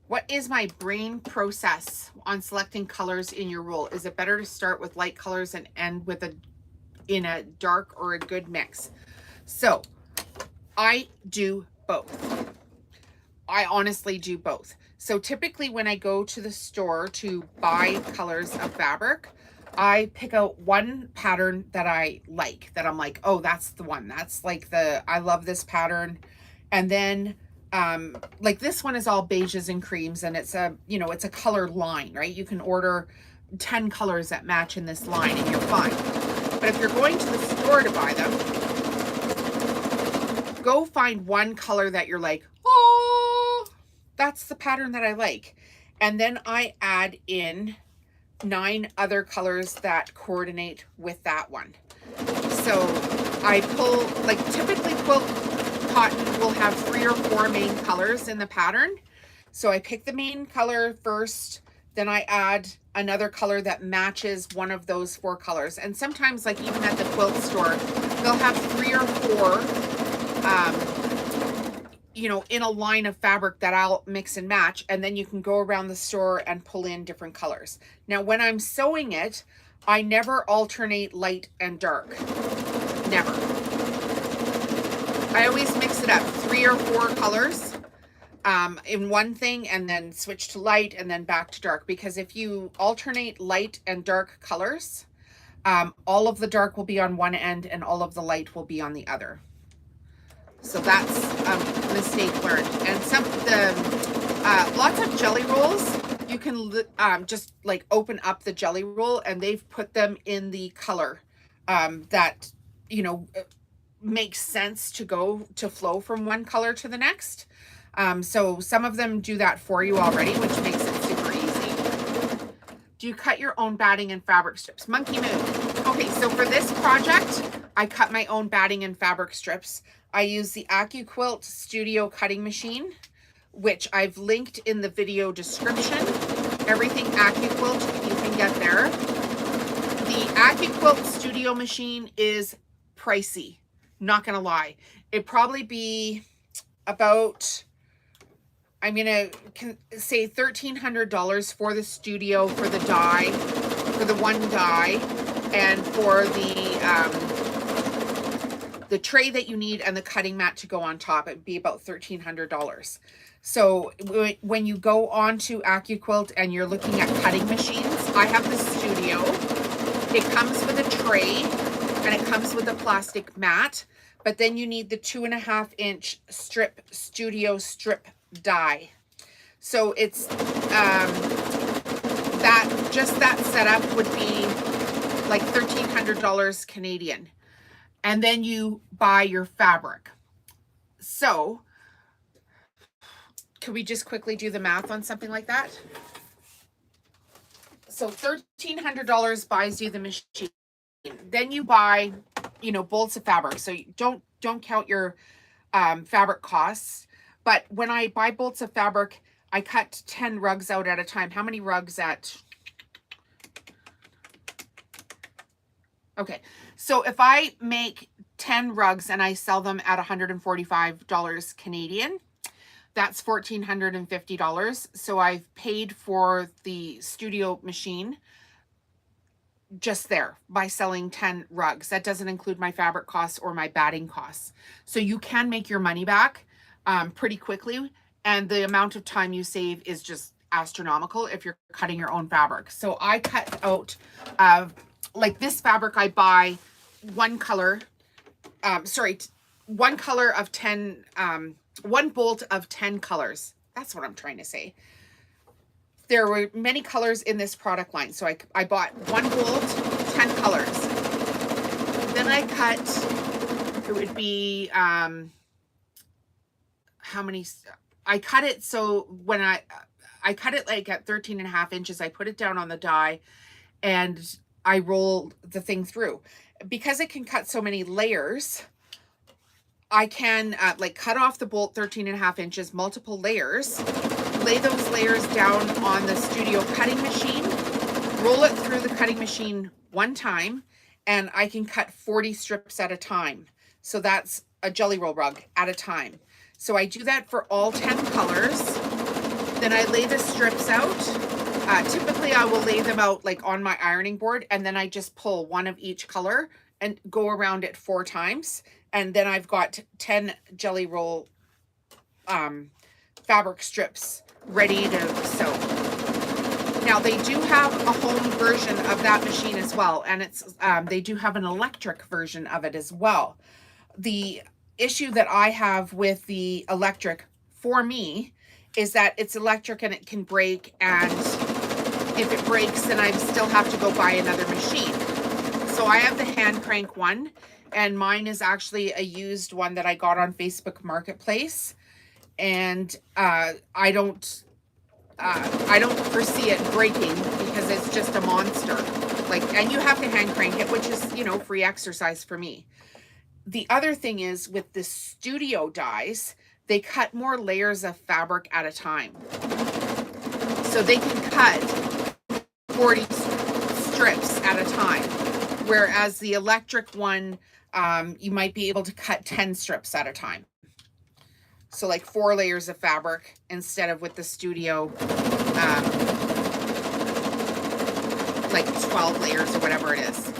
What is my brain process on selecting colors in your roll? Is it better to start with light colors and end with in a dark or a good mix? So I do both. I honestly do both. So typically when I go to the store to buy colors of fabric, I pick out one pattern that I like, that I'm like, oh, that's the one. That's like I love this pattern. And then like this one is all beiges and creams, and it's a, you know, it's a color line, right? You can order 10 colors that match in this line and you're fine. But if you're going to the store to buy them, go find one color that you're like, oh, that's the pattern that I like. And then I add in 9 other colors that coordinate with that one. So I pull, like typically quilt cotton will have 3 or 4 main colors in the pattern. So I pick the main color first, then I add another color that matches one of those 4 colors. And sometimes, like even at the quilt store, they'll have 3 or 4 you know, in a line of fabric that I'll mix and match, and then you can go around the store and pull in different colors. Now, when I'm sewing it, I never alternate light and dark. Never. I always mix it up, 3 or 4 colors in one thing, and then switch to light and then back to dark. Because if you alternate light and dark colors, all of the dark will be on one end and all of the light will be on the other. So that's a mistake learned. And some of the lots of jelly rolls, you can just like open up the jelly roll and they've put them in the color that, you know, makes sense to flow from one color to the next. So some of them do that for you already, which makes it super easy. Do you cut your own batting and fabric strips? Monkey Moon. Okay, so for this project, I cut my own batting and fabric strips. I use the Accuquilt Studio Cutting Machine, which I've linked in the video description. Everything Accuquilt you can get there. The Accuquilt Studio Machine is pricey, not gonna lie. It'd probably be about, I'm gonna say $1,300 for the studio, for the die, for the one die, and for the tray that you need and the cutting mat to go on top. It'd be about $1,300. So when you go on to Accuquilt and you're looking at cutting machines, I have the studio. It comes with a tray and it comes with a plastic mat, but then you need the 2.5-inch studio strip die. So it's that setup would be like $1,300 Canadian. And then you buy your fabric. So could we just quickly do the math on something like that? So $1,300 buys you the machine. Then you buy, you know, bolts of fabric. So you don't count your fabric costs. But when I buy bolts of fabric, I cut 10 rugs out at a time. How many rugs at? Okay, so if I make 10 rugs and I sell them at $145 Canadian, that's $1,450. So I've paid for the studio machine just there by selling 10 rugs. That doesn't include my fabric costs or my batting costs. So you can make your money back pretty quickly, and the amount of time you save is just astronomical if you're cutting your own fabric. So I cut out like this fabric, I buy one color, one color of 10, one bolt of 10 colors. That's what I'm trying to say. There were many colors in this product line. So I bought one bolt, 10 colors. Then I cut, it would be, how many, I cut it. So when I cut it like at 13.5 inches, I put it down on the die and I roll the thing through. Because it can cut so many layers, I can like cut off the bolt 13.5 inches, multiple layers, lay those layers down on the studio cutting machine, roll it through the cutting machine one time, and I can cut 40 strips at a time. So that's a jelly roll rug at a time. So I do that for all 10 colors. Then I lay the strips out. Typically I will lay them out like on my ironing board, and then I just pull one of each color and go around it 4 times. And then I've got 10 jelly roll fabric strips ready to sew. Now they do have a home version of that machine as well, and it's they do have an electric version of it as well. The issue that I have with the electric for me is that it's electric and it can break, and if it breaks, then I still have to go buy another machine. So I have the hand crank one, and mine is actually a used one that I got on Facebook Marketplace, and I don't foresee it breaking because it's just a monster. Like, and you have to hand crank it, which is, you know, free exercise for me. The other thing is with the studio dies, they cut more layers of fabric at a time. So they can cut 40 strips at a time. Whereas the electric one, you might be able to cut 10 strips at a time. So like 4 layers of fabric instead of with the studio, like 12 layers or whatever it is.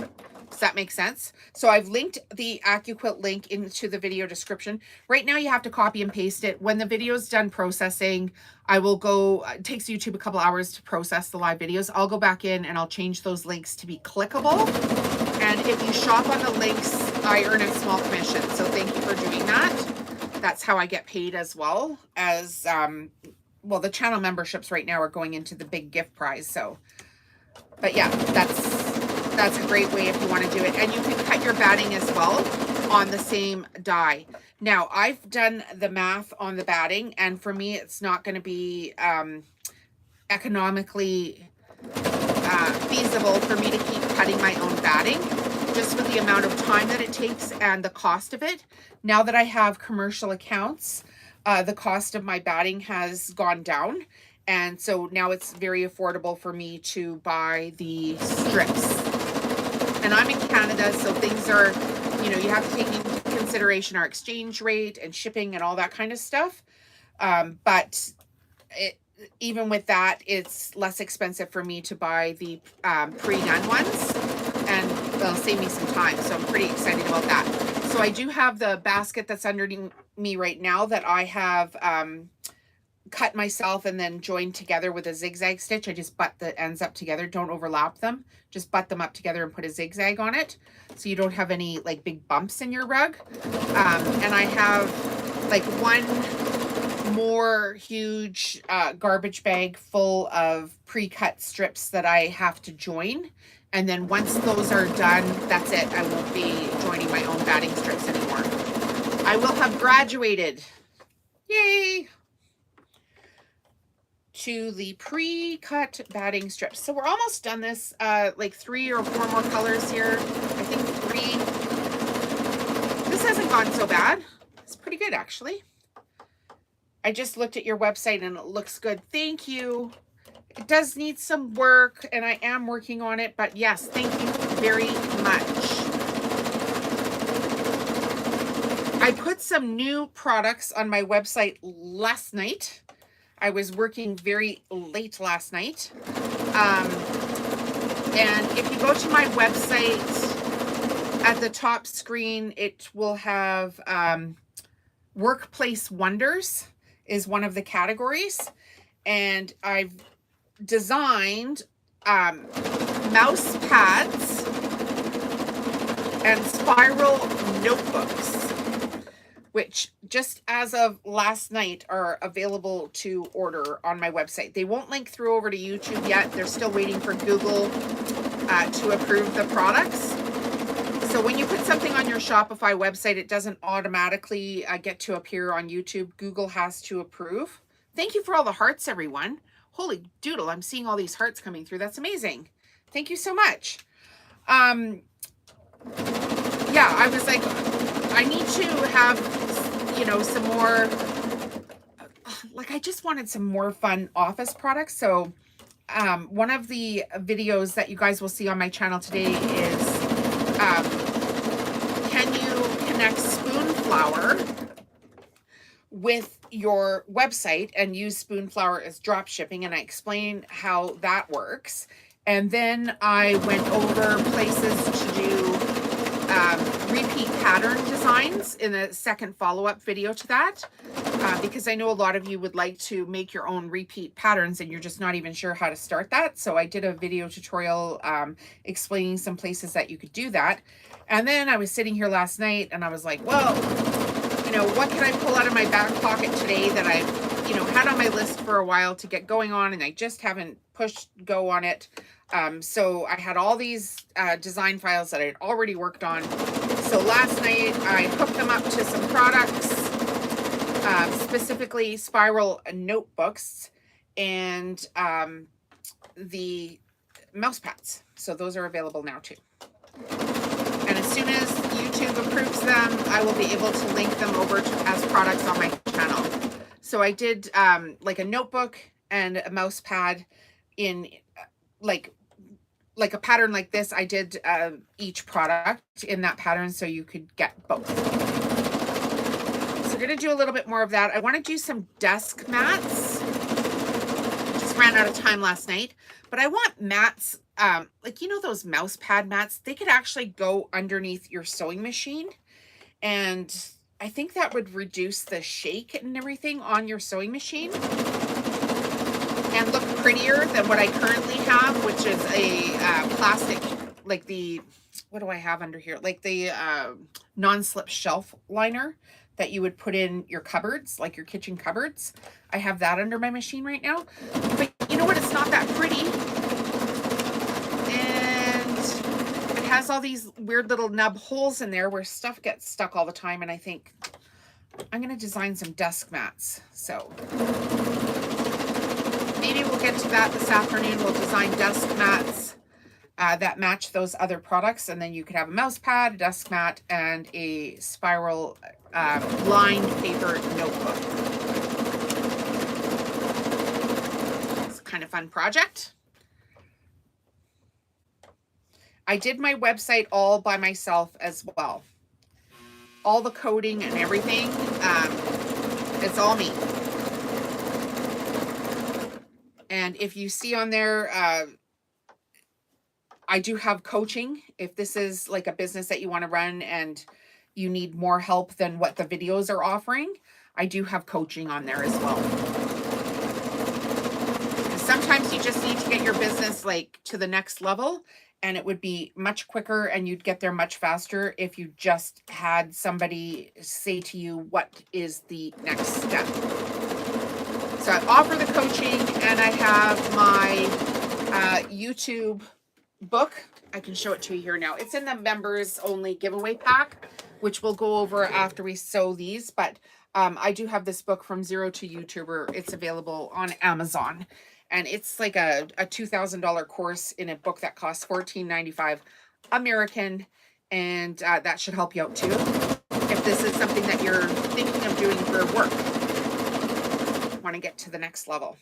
Does that make sense? So I've linked the Accuquilt link into the video description. Right now you have to copy and paste it. When the video is done processing, I will go, it takes YouTube a couple hours to process the live videos. I'll go back in and I'll change those links to be clickable. And if you shop on the links, I earn a small commission. So thank you for doing that. That's how I get paid as well as, well, the channel memberships right now are going into the big gift prize. So, but yeah, that's a great way if you want to do it. And you can cut your batting as well on the same die. Now, I've done the math on the batting, and for me, it's not going to be economically feasible for me to keep cutting my own batting, just with the amount of time that it takes and the cost of it. Now that I have commercial accounts, the cost of my batting has gone down. And so now it's very affordable for me to buy the strips. And I'm in Canada, so things are, you know, you have to take into consideration our exchange rate and shipping and all that kind of stuff. But even with that, it's less expensive for me to buy the pre-done ones, and they'll save me some time. So I'm pretty excited about that. So I do have the basket that's underneath me right now that I have cut myself and then joined together with a zigzag stitch. I just butt the ends up together. Don't overlap them. Just butt them up together and put a zigzag on it, so you don't have any like big bumps in your rug. And I have like one more huge garbage bag full of pre-cut strips that I have to join. And then once those are done, that's it. I won't be joining my own batting strips anymore. I will have graduated. Yay! To the pre-cut batting strips. So we're almost done this, like 3 or 4 more colors here. I think 3. This hasn't gone so bad. It's pretty good, actually. I just looked at your website and it looks good. Thank you. It does need some work, and I am working on it, but yes, thank you very much. I put some new products on my website last night. I was working very late last night. And if you go to my website, at the top screen, it will have Workplace Wonders is one of the categories. And I've designed mouse pads and spiral notebooks, which just as of last night are available to order on my website. They won't link through over to YouTube yet. They're still waiting for Google to approve the products. So when you put something on your Shopify website, it doesn't automatically get to appear on YouTube. Google has to approve. Thank you for all the hearts, everyone. Holy doodle, I'm seeing all these hearts coming through. That's amazing. Thank you so much. Yeah, I was like, I need to have, you know, some more, like I just wanted some more fun office products. So one of the videos that you guys will see on my channel today is, can you connect Spoonflower with your website and use Spoonflower as drop shipping? And I explain how that works. And then I went over places to do repeat pattern designs in a second follow-up video to that, because I know a lot of you would like to make your own repeat patterns and you're just not even sure how to start that. So I did a video tutorial explaining some places that you could do that. And then I was sitting here last night and I was like, well, you know, what can I pull out of my back pocket today that I've, you know, had on my list for a while to get going on, and I just haven't pushed go on it. So I had all these design files that I had already worked on. So last night I hooked them up to some products, specifically spiral notebooks and the mouse pads. So those are available now too. And as soon as YouTube approves them, I will be able to link them over as products on my channel. So I did like a notebook and a mouse pad in like a pattern like this. I did each product in that pattern so you could get both. So we're going to do a little bit more of that. I want to do some desk mats. Just ran out of time last night, but I want mats, like, you know, those mouse pad mats, they could actually go underneath your sewing machine. And I think that would reduce the shake and everything on your sewing machine and look prettier than what I currently have, which is a plastic, like the, what do I have under here? Like the non-slip shelf liner that you would put in your cupboards, like your kitchen cupboards. I have that under my machine right now. But you know what? It's not that pretty. And it has all these weird little nub holes in there where stuff gets stuck all the time. And I think I'm going to design some desk mats. So maybe we'll get to that this afternoon. We'll design desk mats that match those other products. And then you could have a mouse pad, a desk mat, and a spiral lined paper notebook. It's a kind of fun project. I did my website all by myself as well. All the coding and everything, it's all me. And if you see on there, I do have coaching. If this is like a business that you want to run and you need more help than what the videos are offering, I do have coaching on there as well. Sometimes you just need to get your business like to the next level, and it would be much quicker and you'd get there much faster if you just had somebody say to you what is the next step. So I offer the coaching, and I have my YouTube book. I can show it to you here now. It's in the members only giveaway pack, which we'll go over after we sew these. But I do have this book, From Zero to YouTuber. It's available on Amazon. And it's like a $2,000 course in a book that costs $14.95 American. And that should help you out too, if this is something that you're thinking of doing for work. Want to get to the next level.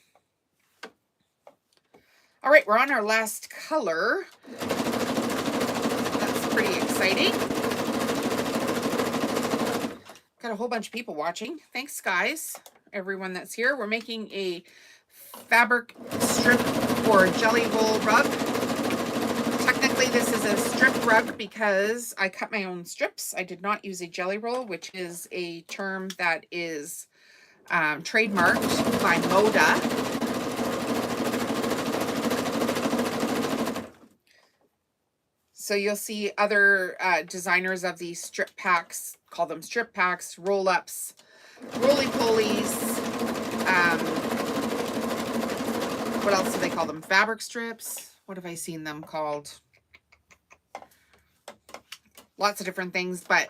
All right, we're on our last color. That's pretty exciting. Got a whole bunch of people watching. Thanks, guys, everyone that's here. We're making a fabric strip or jelly roll rug. Technically, this is a strip rug because I cut my own strips. I did not use a jelly roll, which is a term that is trademarked by Moda. So you'll see other designers of these strip packs, call them strip packs, roll-ups, roly-polies. What else do they call them? Fabric strips. What have I seen them called? Lots of different things. But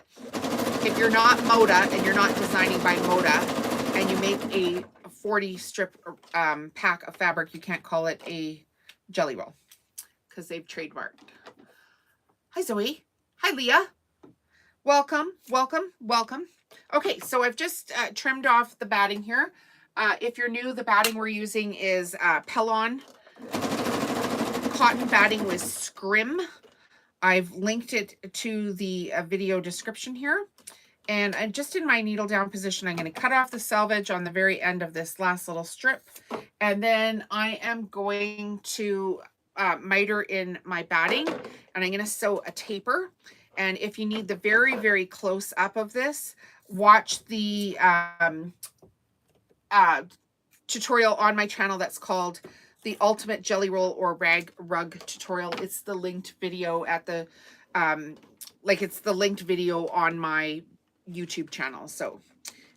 if you're not Moda and you're not designing by Moda and you make a 40 strip pack of fabric, you can't call it a jelly roll because they've trademarked. Hi, Zoe. Hi, Leah. Welcome, welcome, welcome. Okay, so I've just trimmed off the batting here. If you're new, the batting we're using is Pellon cotton batting with scrim. I've linked it to the video description here. And I'm just in my needle down position. I'm going to cut off the selvage on the very end of this last little strip. And then I am going to miter in my batting, and I'm going to sew a taper. And if you need the very, very close up of this, watch the uh, tutorial on my channel that's called the Ultimate Jelly Roll or Rug Tutorial. It's the linked video at the, it's the linked video on my YouTube channel. So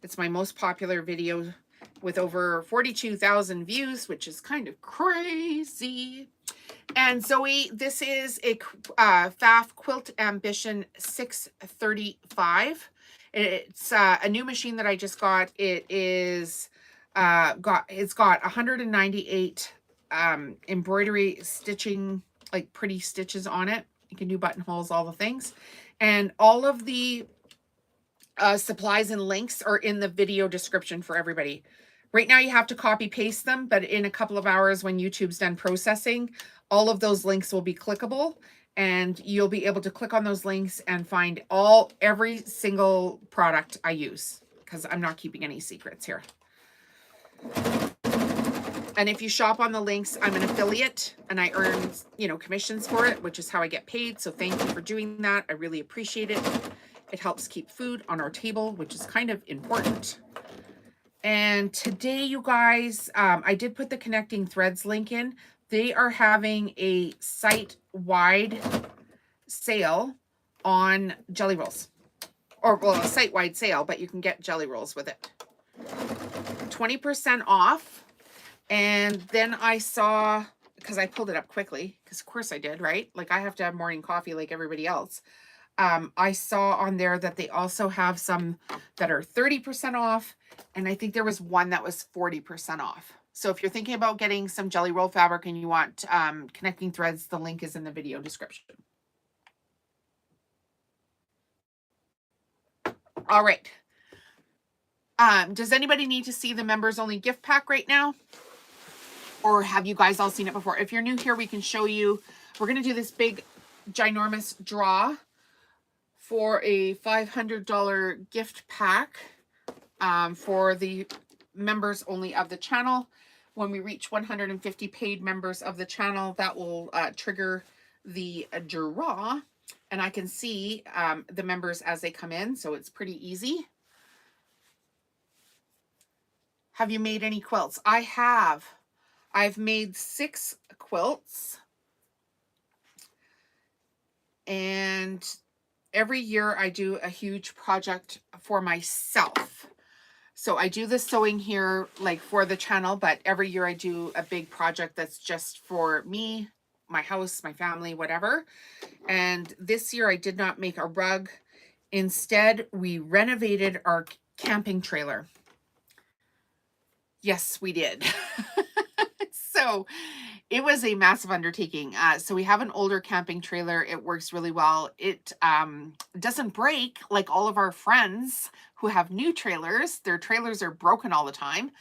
it's my most popular video with over 42,000 views, which is kind of crazy. And Zoe, this is a Pfaff Quilt Ambition 635. It's a new machine that I just got. It is it's got 198 embroidery stitching, like pretty stitches on it. You can do buttonholes, all the things, and all of the supplies and links are in the video description for everybody. Right now you have to copy paste them, but in a couple of hours when YouTube's done processing, all of those links will be clickable, and you'll be able to click on those links and find every single product I use, because I'm not keeping any secrets here. And if you shop on the links, I'm an affiliate and I earn, commissions for it, which is how I get paid. So thank you for doing that. I really appreciate it. It helps keep food on our table, which is kind of important. And today, you guys, I did put the Connecting Threads link in. They are having a site-wide sale on jelly rolls. Or, well, a site-wide sale, but you can get jelly rolls with it. 20% off. And then I saw, because I pulled it up quickly, because of course I did, right? Like I have to have morning coffee like everybody else. I saw on there that they also have some that are 30% off. And I think there was one that was 40% off. So if you're thinking about getting some jelly roll fabric and you want Connecting Threads, the link is in the video description. All right. Does anybody need to see the members only gift pack right now? Or have you guys all seen it before? If you're new here, we can show you. We're going to do this big, ginormous draw for a $500 gift pack for the members only of the channel. When we reach 150 paid members of the channel, that will trigger the draw. And I can see the members as they come in, so it's pretty easy. Have you made any quilts? I have. I've made 6 quilts. And every year I do a huge project for myself. So I do the sewing here like for the channel, but every year I do a big project that's just for me, my house, my family, whatever. And this year I did not make a rug. Instead, we renovated our camping trailer. Yes, we did. So it was a massive undertaking. So we have an older camping trailer. It works really well. It doesn't break like all of our friends who have new trailers. Their trailers are broken all the time.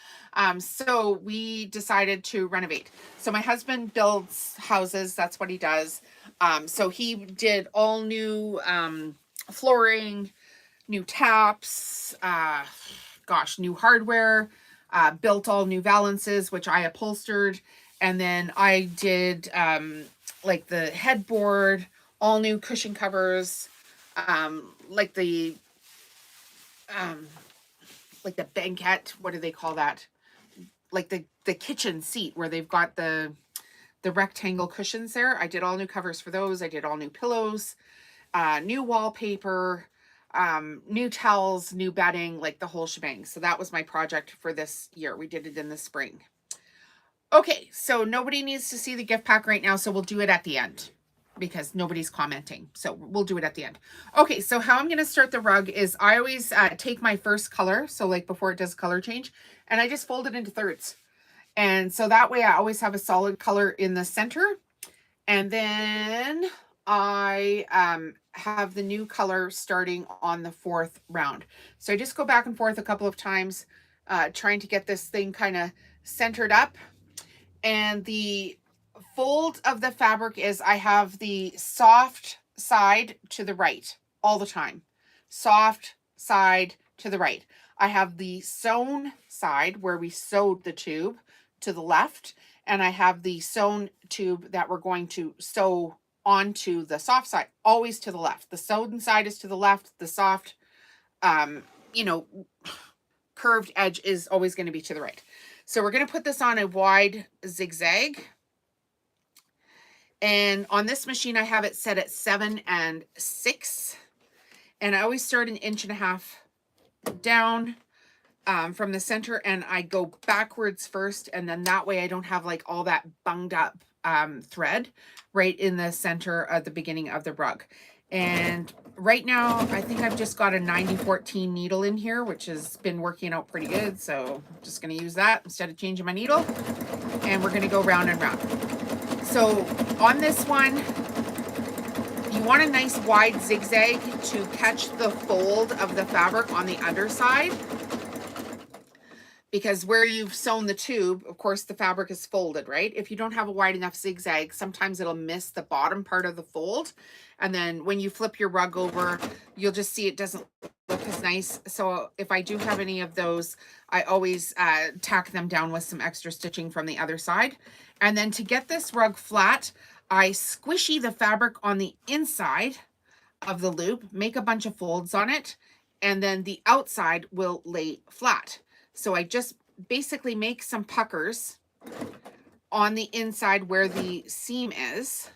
So we decided to renovate. So my husband builds houses. That's what he does. So he did all new flooring, new taps, new hardware, built all new valances, which I upholstered. And then I did like the headboard, all new cushion covers, like the banquette, what do they call that? Like the kitchen seat where they've got the rectangle cushions there. I did all new covers for those. I did all new pillows, new wallpaper, new towels, new bedding, like the whole shebang. So that was my project for this year. We did it in the spring. Okay, so nobody needs to see the gift pack right now, so we'll do it at the end because nobody's commenting. So we'll do it at the end. Okay, so how I'm going to start the rug is I always take my first color, so like before it does color change, and I just fold it into thirds. And so that way I always have a solid color in the center. And then I have the new color starting on the 4th round. So I just go back and forth a couple of times, trying to get this thing kind of centered up. And the fold of the fabric is I have the soft side to the right all the time. Soft side to the right. I have the sewn side where we sewed the tube to the left. And I have the sewn tube that we're going to sew onto the soft side, always to the left. The sewed side is to the left. The soft, you know, curved edge is always going to be to the right. So we're going to put this on a wide zigzag. And on this machine, I have it set at 7 and 6. And I always start 1.5 inches down from the center, and I go backwards first. And then that way I don't have like all that bunged up thread right in the center of the beginning of the rug. And right now, I think I've just got a 90-14 needle in here, which has been working out pretty good. So I'm just going to use that instead of changing my needle. And we're going to go round and round. So on this one, you want a nice wide zigzag to catch the fold of the fabric on the underside. Because where you've sewn the tube, of course, the fabric is folded, right? If you don't have a wide enough zigzag, sometimes it'll miss the bottom part of the fold. And then when you flip your rug over, you'll just see it doesn't look as nice. So if I do have any of those, I always tack them down with some extra stitching from the other side. And then to get this rug flat, I squishy the fabric on the inside of the loop, make a bunch of folds on it, and then the outside will lay flat. So I just basically make some puckers on the inside where the seam is,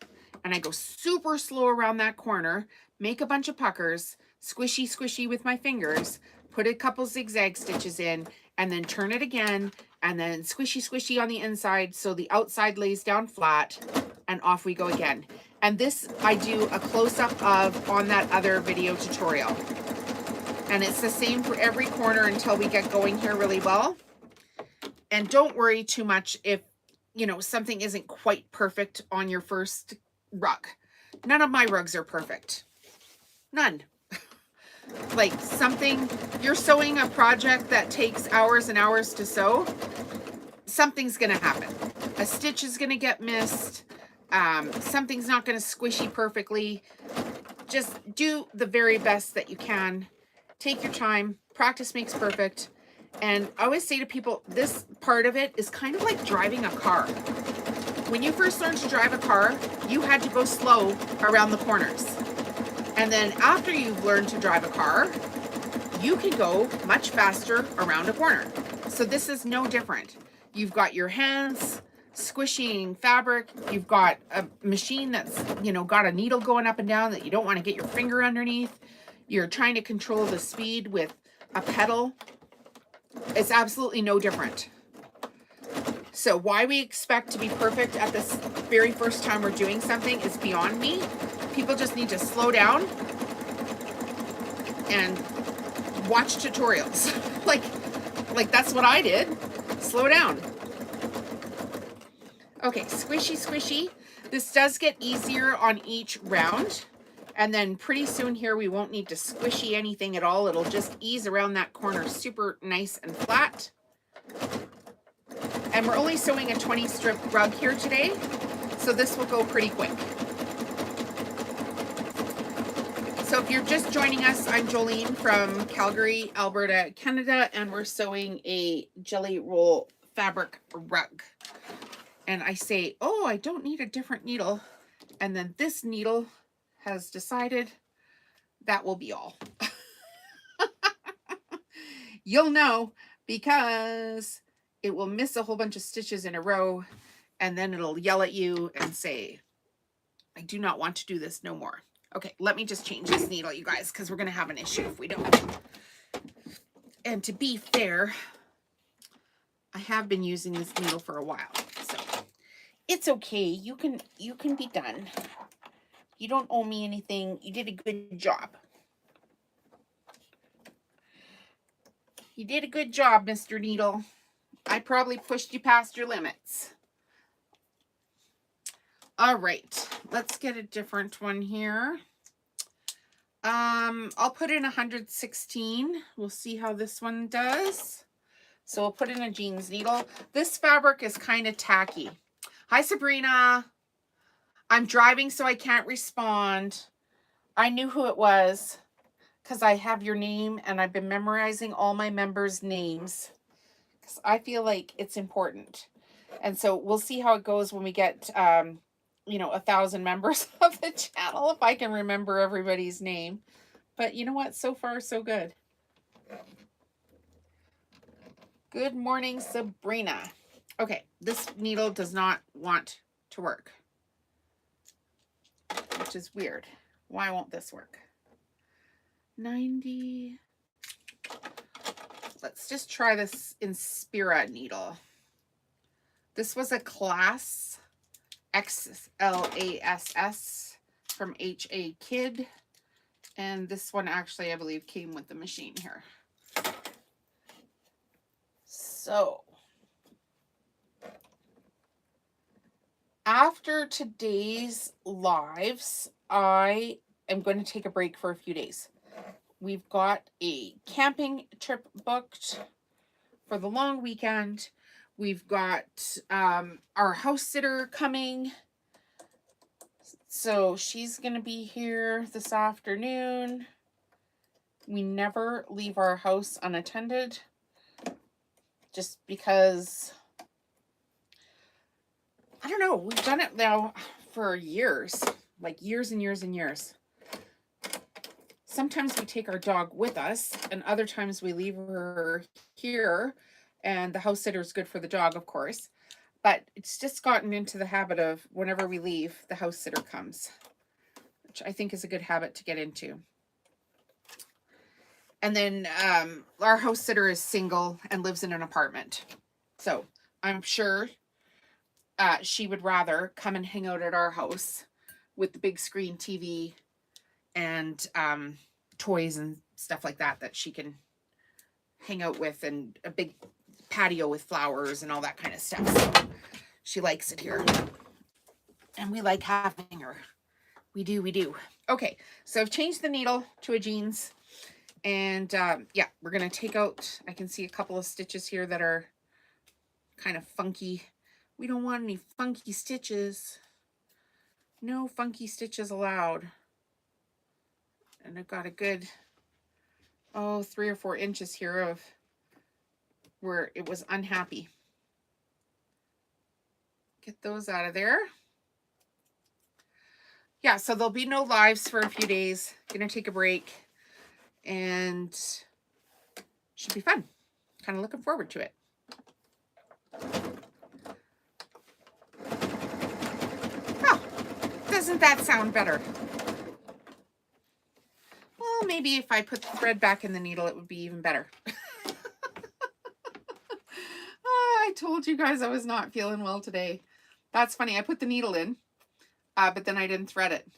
and I go super slow around that corner, make a bunch of puckers, squishy, squishy with my fingers, put a couple zigzag stitches in, and then turn it again, and then squishy, squishy on the inside so the outside lays down flat, and off we go again. And this I do a close-up of on that other video tutorial. And it's the same for every corner until we get going here really well. And don't worry too much if, you know, something isn't quite perfect on your first rug. None of my rugs are perfect. None. Like something, you're sewing a project that takes hours and hours to sew, something's going to happen. A stitch is going to get missed. Something's not going to squishy perfectly. Just do the very best that you can. Take your time. Practice makes perfect. And I always say to people, this part of it is kind of like driving a car. When you first learned to drive a car, you had to go slow around the corners. And then after you've learned to drive a car, you can go much faster around a corner. So this is no different. You've got your hands squishing fabric. You've got a machine that's, you know, got a needle going up and down that you don't want to get your finger underneath. You're trying to control the speed with a pedal. It's absolutely no different. So why we expect to be perfect at this very first time we're doing something is beyond me. People just need to slow down and watch tutorials. like that's what I did. Slow down. Okay, squishy, squishy. This does get easier on each round. And then pretty soon here, we won't need to squishy anything at all. It'll just ease around that corner super nice and flat. And we're only sewing a 20 strip rug here today, so this will go pretty quick. So if you're just joining us, I'm Jolene from Calgary, Alberta, Canada, and we're sewing a jelly roll fabric rug. And I say, oh, I don't need a different needle. And then this needle has decided that will be all. You'll know because it will miss a whole bunch of stitches in a row, and then it'll yell at you and say, I do not want to do this no more. Okay, let me just change this needle, you guys, because we're going to have an issue if we don't. And to be fair, I have been using this needle for a while, so it's okay. You can be done. You don't owe me anything. You did a good job. You did a good job, Mr. Needle. I probably pushed you past your limits. All right, let's get a different one here. I'll put in 116. We'll see how this one does. So we'll put in a jeans needle. This fabric is kind of tacky. Hi, Sabrina. I'm driving, so I can't respond. I knew who it was because I have your name and I've been memorizing all my members' names because I feel like it's important. And so we'll see how it goes when we get you know, 1,000 members of the channel if I can remember everybody's name. But you know what? So far, so good. Good morning, Sabrina. Okay, this needle does not want to work, which is weird. Why won't this work? 90. Let's just try this Inspira needle. This was a class XLASS from HA Kid. And this one actually, I believe, came with the machine here. So, after today's lives, I am going to take a break for a few days. We've got a camping trip booked for the long weekend. We've got our house sitter coming. So she's going to be here this afternoon. We never leave our house unattended, just because, I don't know, we've done it now for years, like years and years and years. Sometimes we take our dog with us, and other times we leave her here, and the house sitter is good for the dog, of course. But it's just gotten into the habit of whenever we leave, the house sitter comes, which I think is a good habit to get into. And then our house sitter is single and lives in an apartment. So I'm sure she would rather come and hang out at our house with the big screen TV and toys and stuff like that that she can hang out with, and a big patio with flowers and all that kind of stuff. So she likes it here. And we like having her. We do. Okay, so I've changed the needle to a jeans. And yeah, we're going to take out, I can see a couple of stitches here that are kind of funky. We don't want any funky stitches. No funky stitches allowed. And I've got a good, 3 or 4 inches here of where it was unhappy. Get those out of there. Yeah, so there'll be no lives for a few days. Gonna take a break. And should be fun. Kind of looking forward to it. Oh, doesn't that sound better? Well, maybe if I put the thread back in the needle, it would be even better. I told you guys I was not feeling well today. That's funny. I put the needle in, but then I didn't thread it.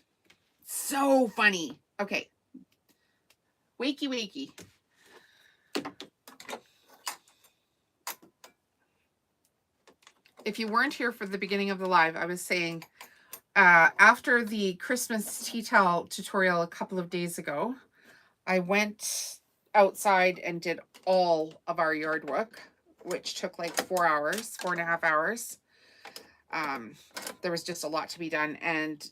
So funny. Okay. Wakey. If you weren't here for the beginning of the live, I was saying after the Christmas tea towel tutorial a couple of days ago, I went outside and did all of our yard work, which took like 4.5 hours. There was just a lot to be done. And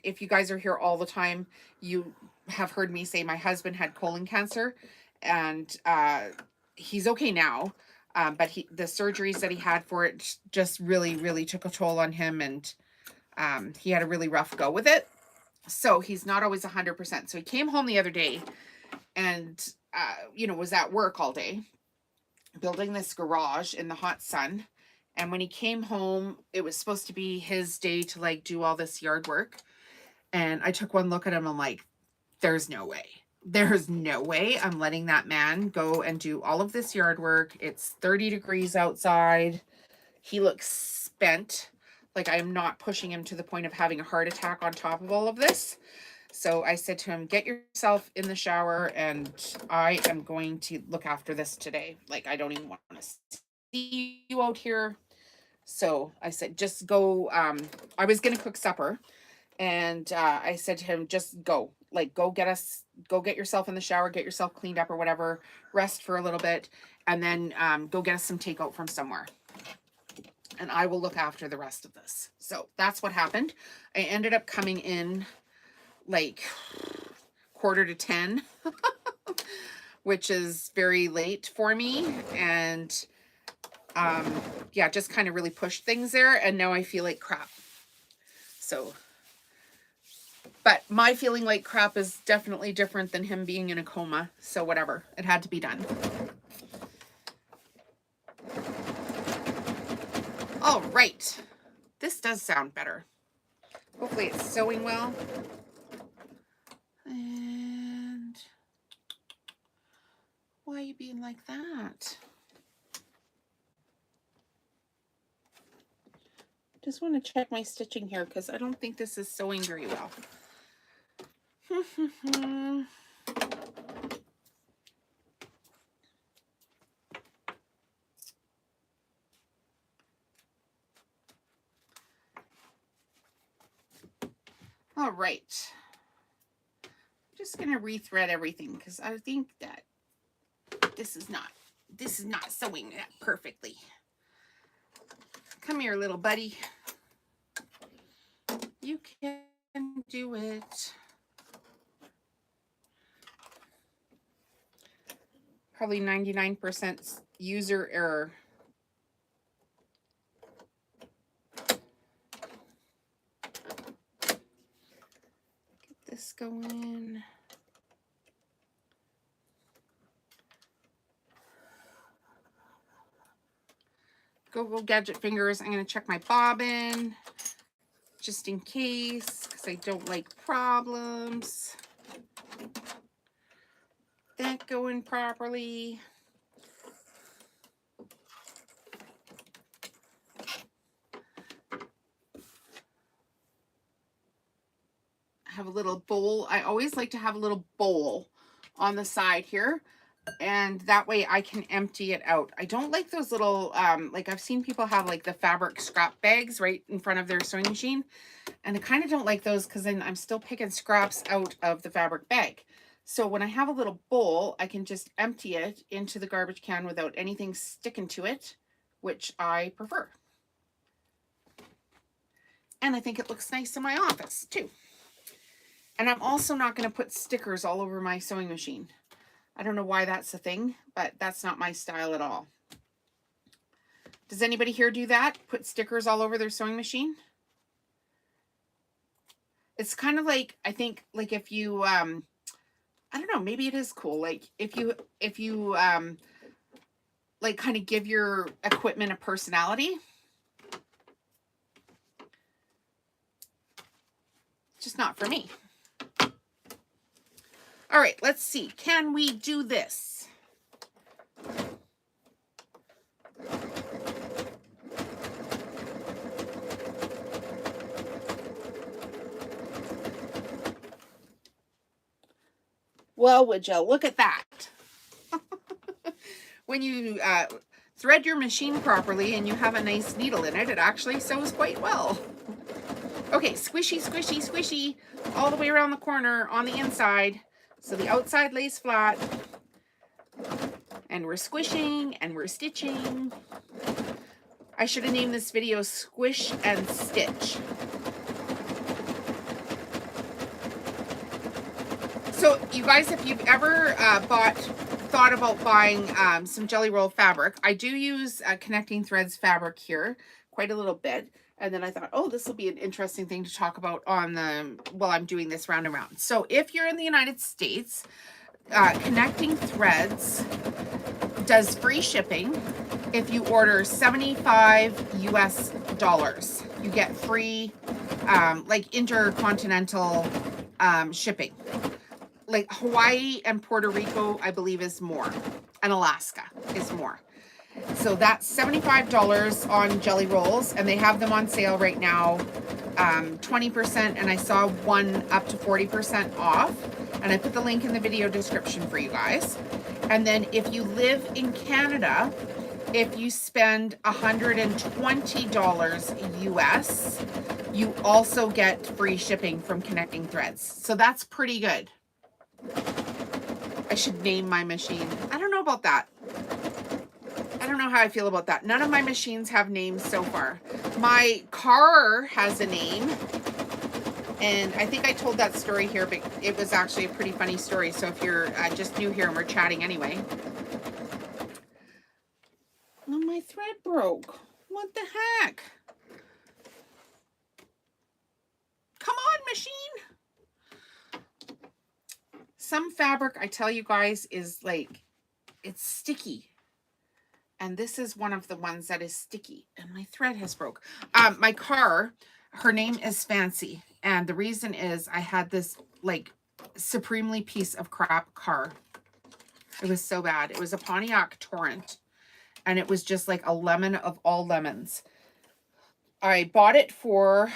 if you guys are here all the time, you have heard me say my husband had colon cancer, and he's okay now. But the surgeries that he had for it just really took a toll on him, and he had a really rough go with it. So he's not always 100%. So he came home the other day and, was at work all day building this garage in the hot sun. And when he came home, it was supposed to be his day to like do all this yard work. And I took one look at him. I'm like, there's no way. There's no way I'm letting that man go and do all of this yard work. It's 30 degrees outside. He looks spent. Like, I am not pushing him to the point of having a heart attack on top of all of this. So I said to him, get yourself in the shower, and I am going to look after this today. Like, I don't even want to see you out here. So I said, just go. I was going to cook supper, and I said to him, just go. Like, go get yourself in the shower, get yourself cleaned up or whatever, rest for a little bit, and then go get us some takeout from somewhere. And I will look after the rest of this. So that's what happened. I ended up coming in like 9:45, which is very late for me. And yeah, just kind of really pushed things there. And now I feel like crap. So, but my feeling like crap is definitely different than him being in a coma. So whatever, it had to be done. All right, this does sound better. Hopefully it's sewing well. And why are you being like that? Just want to check my stitching here because I don't think this is sewing very well. All right. I'm just going to rethread everything because I think that this is not sewing that perfectly. Come here, little buddy. You can do it. Probably 99% user error. Get this going. Go gadget fingers. I'm going to check my bobbin just in case because I don't like problems. That going properly. Have a little bowl. I always like to have a little bowl on the side here, and that way I can empty it out. I don't like those little like I've seen people have like the fabric scrap bags right in front of their sewing machine, and I kind of don't like those because then I'm still picking scraps out of the fabric bag. So when I have a little bowl, I can just empty it into the garbage can without anything sticking to it, which I prefer. And I think it looks nice in my office too. And I'm also not going to put stickers all over my sewing machine. I don't know why that's a thing, but that's not my style at all. Does anybody here do that? Put stickers all over their sewing machine? It's kind of like, I think, like if you, I don't know, maybe it is cool. Like if you like kind of give your equipment a personality. Just not for me. All right, let's see. Can we do this? Well, would you look at that? When you thread your machine properly and you have a nice needle in it, it actually sews quite well. Okay, squishy, squishy, squishy, all the way around the corner on the inside. So the outside lays flat. And we're squishing and we're stitching. I should have named this video Squish and Stitch. So you guys, if you've ever thought about buying some Jelly Roll fabric, I do use Connecting Threads fabric here quite a little bit. And then I thought, oh, this will be an interesting thing to talk about on while I'm doing this round and round. So if you're in the United States, Connecting Threads does free shipping. If you order $75 US, you get free like intercontinental shipping. Like Hawaii and Puerto Rico, I believe, is more, and Alaska is more. So that's $75 on Jelly Rolls, and they have them on sale right now, 20%, and I saw one up to 40% off, and I put the link in the video description for you guys. And then if you live in Canada, if you spend $120 US, you also get free shipping from Connecting Threads. So that's pretty good. I should name my machine. I don't know about that. I don't know how I feel about that. None of my machines have names so far. My car has a name, and I think I told that story here, but it was actually a pretty funny story. So if you're just new here and we're chatting anyway. Oh, my thread broke. What the heck? some fabric, I tell you guys, is like, it's sticky. And this is one of the ones that is sticky. And my thread has broke. My car, her name is Fancy. And the reason is I had this like supremely piece of crap car. It was so bad. It was a Pontiac Torrent. And it was just like a lemon of all lemons. I bought it for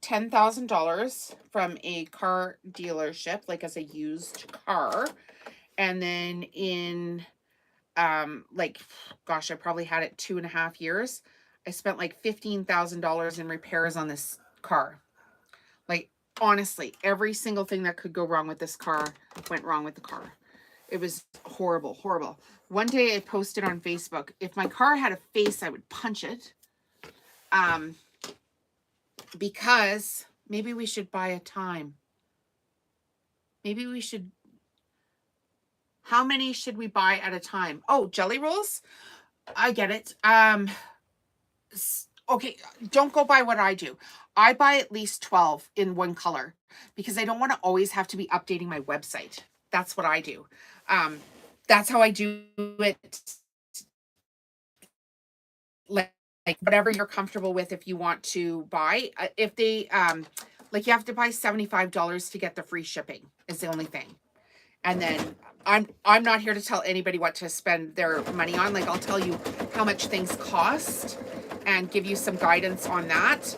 $10,000 from a car dealership, like as a used car. And then in like, gosh, I probably had it 2.5 years. I spent like $15,000 in repairs on this car. Like, honestly, every single thing that could go wrong with this car went wrong with the car. It was horrible, horrible. One day I posted on Facebook, if my car had a face, I would punch it. Because maybe we should buy a time. Maybe we should. How many should we buy at a time? Oh, jelly rolls? I get it. Okay, don't go by what I do. I buy at least 12 in one color because I don't want to always have to be updating my website. That's what I do. That's how I do it. Like whatever you're comfortable with, if you want to buy, if they, like you have to buy $75 to get the free shipping is the only thing. And then I'm not here to tell anybody what to spend their money on. Like I'll tell you how much things cost and give you some guidance on that.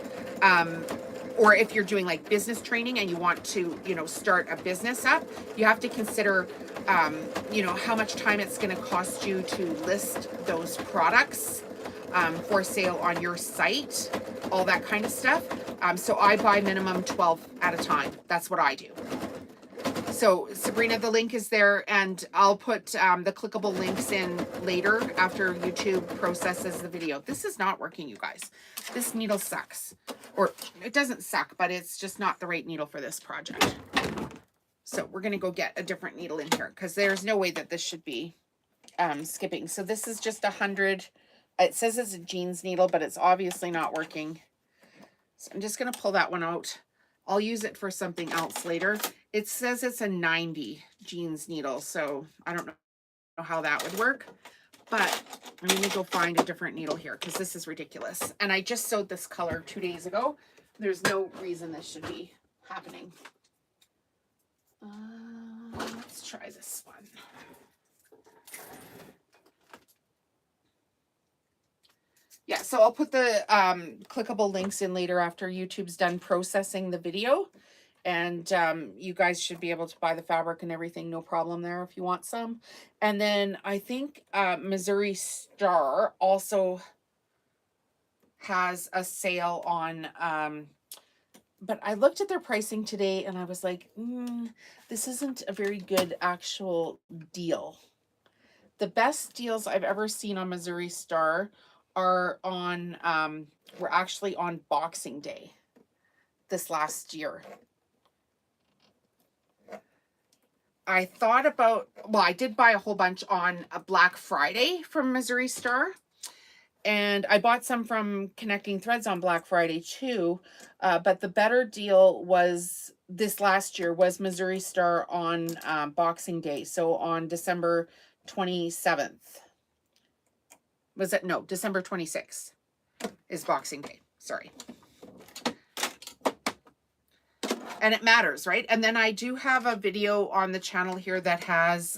Or if you're doing like business training and you want to, you know, start a business up, you have to consider, you know, how much time it's going to cost you to list those products for sale on your site, all that kind of stuff. So I buy minimum 12 at a time. That's what I do. So Sabrina, the link is there, and I'll put the clickable links in later after YouTube processes the video. This is not working, you guys. This needle sucks. Or it doesn't suck, but it's just not the right needle for this project. So we're going to go get a different needle in here because there's no way that this should be skipping. So this is just 100. It says it's a jeans needle, but it's obviously not working. So I'm just going to pull that one out. I'll use it for something else later. It says it's a 90 jeans needle, so I don't know how that would work. But I'm going to go find a different needle here because this is ridiculous. And I just sewed this color 2 days ago. There's no reason this should be happening. Let's try this one. Yeah, so I'll put the clickable links in later after YouTube's done processing the video. And you guys should be able to buy the fabric and everything, no problem there if you want some. And then I think Missouri Star also has a sale on, but I looked at their pricing today and I was like, this isn't a very good actual deal. The best deals I've ever seen on Missouri Star are on, were actually on Boxing Day this last year. I thought about, well, I did buy a whole bunch on a Black Friday from Missouri Star. And I bought some from Connecting Threads on Black Friday too. But the better deal was this last year was Missouri Star on Boxing Day. So on December 27th. Was it? No, December 26th is Boxing Day. Sorry. And it matters, right? And then I do have a video on the channel here that has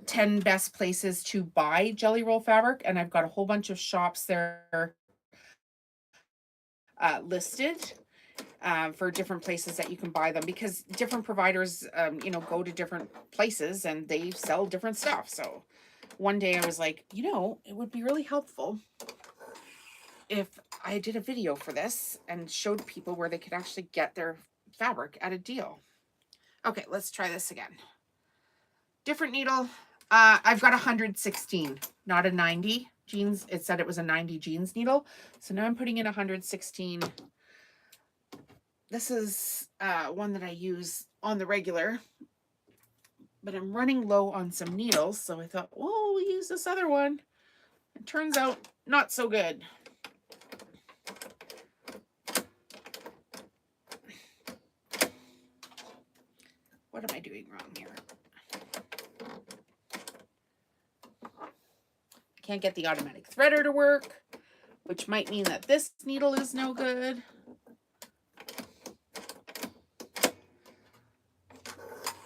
10 best places to buy jelly roll fabric. And I've got a whole bunch of shops there listed for different places that you can buy them, because different providers, you know, go to different places and they sell different stuff. So one day I was like, you know, it would be really helpful if I did a video for this and showed people where they could actually get their fabric at a deal. Okay, let's try this again. Different needle. I've got 116, not a 90 jeans. It said it was a 90 jeans needle. So now I'm putting in 116. This is one that I use on the regular, but I'm running low on some needles. So I thought, well, we'll use this other one. It turns out not so good. What am I doing wrong here? I can't get the automatic threader to work, which might mean that this needle is no good.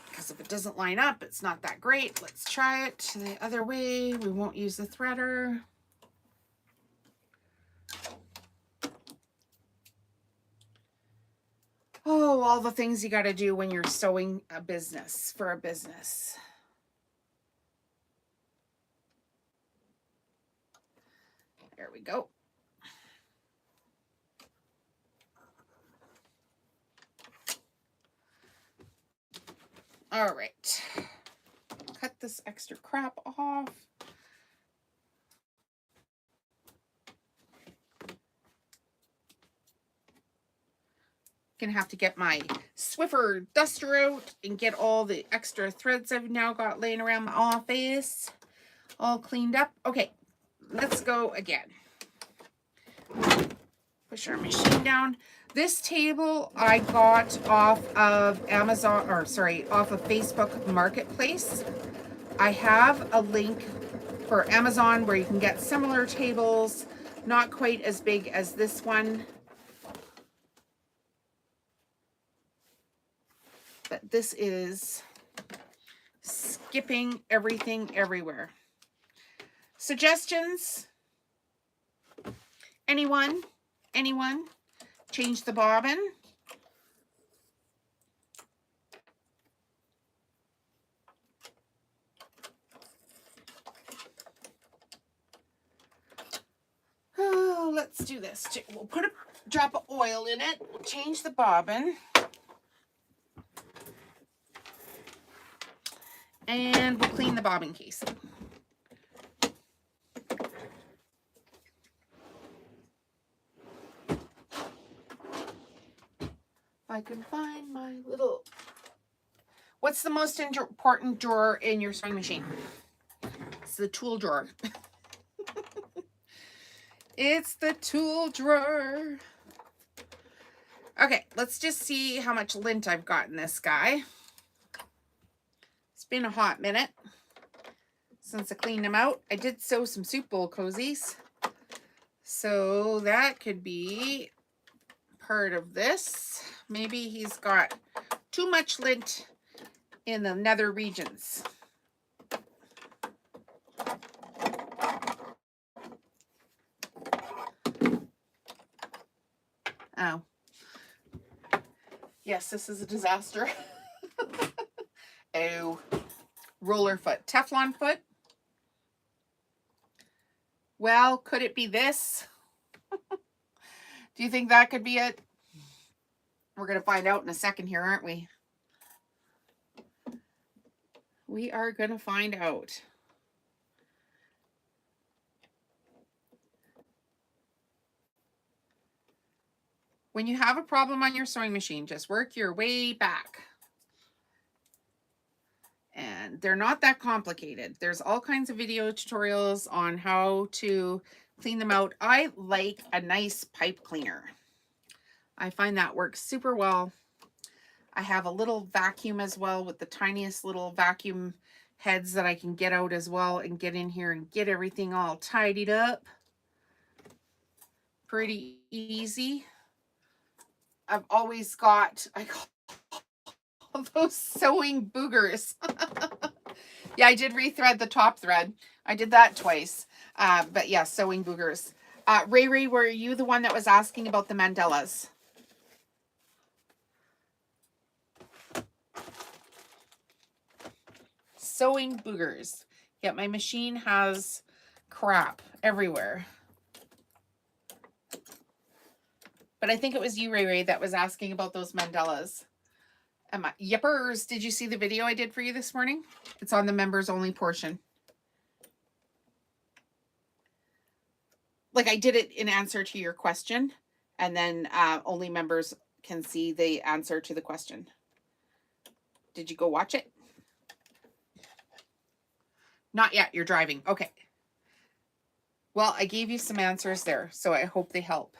Because if it doesn't line up, it's not that great. Let's try it the other way. We won't use the threader. Oh, all the things you got to do when you're sewing a business for a business. There we go. All right. Cut this extra crap off. Gonna have to get my Swiffer duster out and get all the extra threads I've now got laying around my office all cleaned up. Okay, let's go again. Push our machine down. This table I got off of Amazon, or sorry, off of Facebook Marketplace. I have a link for Amazon where you can get similar tables, not quite as big as this one. But this is skipping everything everywhere. Suggestions? Anyone? Anyone? Change the bobbin. Oh, let's do this too. We'll put a drop of oil in it. We'll change the bobbin. And we'll clean the bobbin casing. I can find my little... What's the most important drawer in your sewing machine? It's the tool drawer. It's the tool drawer. Okay, let's just see how much lint I've got in this guy. It's been a hot minute since I cleaned them out. I did sew some soup bowl cozies. So that could be part of this. Maybe he's got too much lint in the nether regions. Oh. Yes, this is a disaster. Oh. Roller foot. Teflon foot. Well, could it be this? Do you think that could be it? We're going to find out in a second here, aren't we? We are going to find out. When you have a problem on your sewing machine, just work your way back. And they're not that complicated. There's all kinds of video tutorials on how to clean them out. I like a nice pipe cleaner. I find that works super well. I have a little vacuum as well with the tiniest little vacuum heads that I can get out as well and get in here and get everything all tidied up. Pretty easy. I've always got, I call those sewing boogers. Yeah, I did rethread the top thread. I did that twice. But yeah, sewing boogers. Ray, were you the one that was asking about the mandalas? Sewing boogers. Yeah, my machine has crap everywhere. But I think it was you, Ray, that was asking about those mandalas. Yippers, did you see the video I did for you this morning? It's on the members only portion. Like I did it in answer to your question, and then only members can see the answer to the question. Did you go watch it? Not yet, you're driving. Okay. Well, I gave you some answers there, so I hope they help.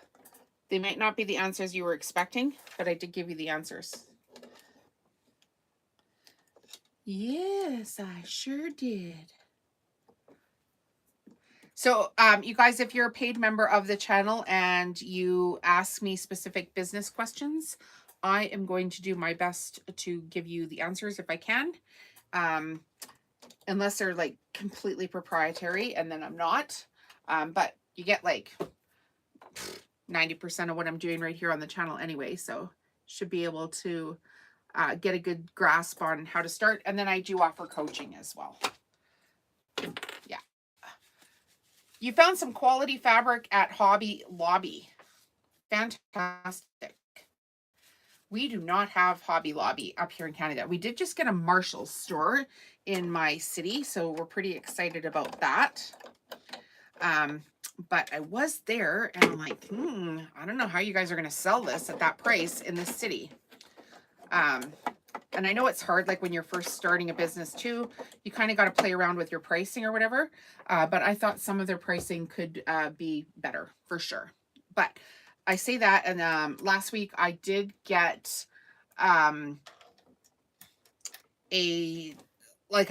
They might not be the answers you were expecting, but I did give you the answers. Yes, I sure did. So, you guys, if you're a paid member of the channel and you ask me specific business questions, I am going to do my best to give you the answers if I can. Unless they're like completely proprietary, and then I'm not. But you get like 90% of what I'm doing right here on the channel anyway, so should be able to get a good grasp on how to start. And then I do offer coaching as well. Yeah. You found some quality fabric at Hobby Lobby. Fantastic. We do not have Hobby Lobby up here in Canada. We did just get a Marshall's store in my city, so we're pretty excited about that. But I was there and I'm like, I don't know how you guys are going to sell this at that price in this city. And I know it's hard, like when you're first starting a business too, you kind of got to play around with your pricing or whatever. But I thought some of their pricing could be better for sure. But I say that, and last week I did get I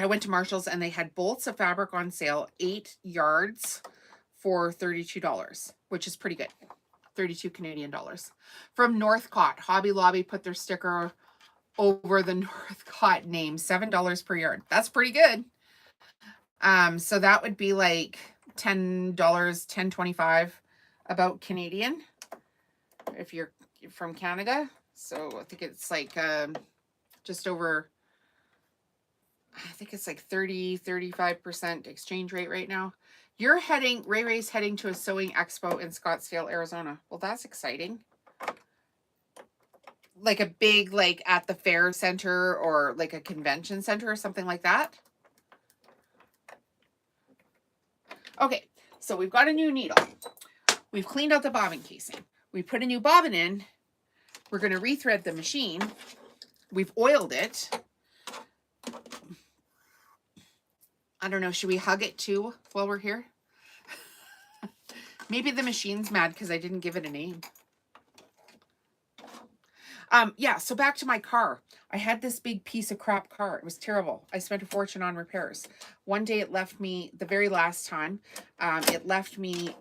went to Marshall's and they had bolts of fabric on sale, 8 yards for $32, which is pretty good. 32 Canadian dollars. From Northcott, Hobby Lobby put their sticker over the Northcott name, $7 per yard. That's pretty good. So that would be like $10, $10.25 about Canadian if you're from Canada. So I think it's like just over, I think it's like 35% exchange rate right now. You're heading, Ray's heading to a sewing expo in Scottsdale, Arizona. Well, that's exciting. Like a big, like at the fair center or like a convention center or something like that. Okay, so we've got a new needle. We've cleaned out the bobbin casing. We put a new bobbin in. We're going to rethread the machine. We've oiled it. I don't know, should we hug it too while we're here? Maybe the machine's mad because I didn't give it a name. Yeah, so back to my car. I had this big piece of crap car. It was terrible. I spent a fortune on repairs. One day it left me, the very last time, it left me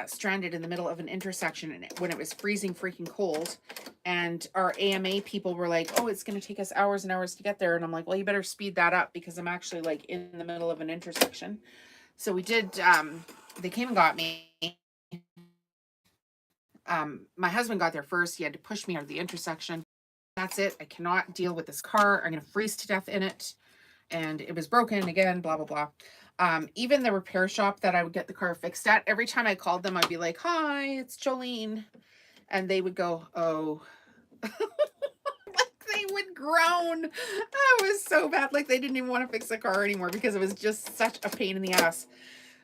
stranded in the middle of an intersection when it was freezing freaking cold. And our AMA people were like, oh, it's going to take us hours and hours to get there. And I'm like, well, you better speed that up because I'm actually like in the middle of an intersection. So we did, they came and got me. My husband got there first. He had to push me out of the intersection. That's it. I cannot deal with this car. I'm going to freeze to death in it. And it was broken again, blah, blah, blah. Even the repair shop that I would get the car fixed at, every time I called them, I'd be like, hi, it's Jolene. And they would go, oh. Like they would groan. That was so bad. Like they didn't even want to fix the car anymore because it was just such a pain in the ass.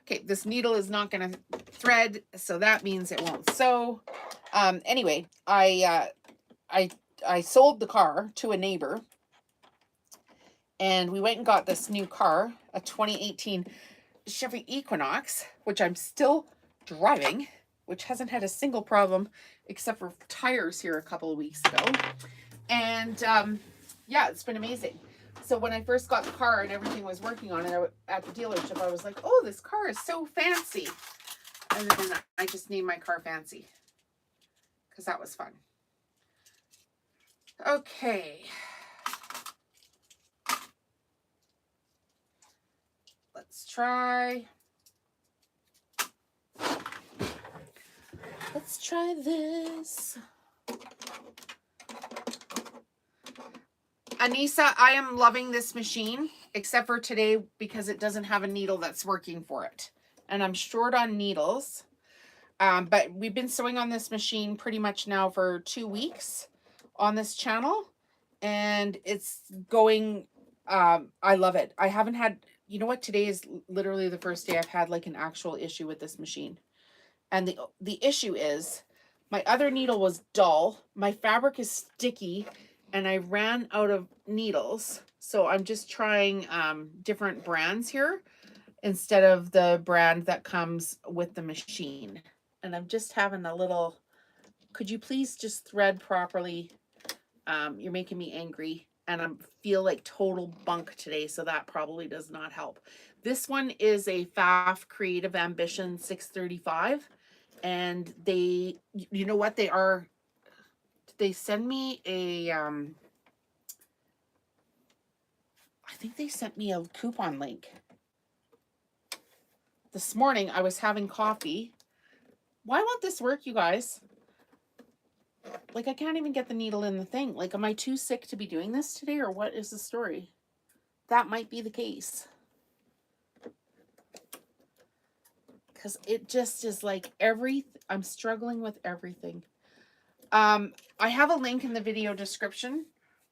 Okay, this needle is not going to thread, so that means it won't sew. Anyway, I sold the car to a neighbor, and we went and got this new car, a 2018 Chevy Equinox, which I'm still driving, which hasn't had a single problem except for tires here a couple of weeks ago. And yeah, it's been amazing. So when I first got the car and everything was working on it at the dealership, I was like, oh, this car is so fancy. And then I just named my car Fancy because that was fun. Okay. Let's try this. Anissa, I am loving this machine, except for today because it doesn't have a needle that's working for it. And I'm short on needles. But we've been sewing on this machine pretty much now for 2 weeks on this channel. And it's going, I love it. I haven't had, you know what, today is literally the first day I've had like an actual issue with this machine. And the issue is my other needle was dull. My fabric is sticky. And I ran out of needles. So I'm just trying different brands here instead of the brand that comes with the machine. And I'm just having a little, could you please just thread properly? You're making me angry. and I feel like total bunk today, so that probably does not help. This one is a FAF Creative Ambition 635, and they, you know what, they send me a, I think they sent me a coupon link. This morning I was having coffee. Why won't this work, you guys? Like, I can't even get the needle in the thing. Like, am I too sick to be doing this today, or what is the story? That might be the case. Because it just is like I'm struggling with everything. I have a link in the video description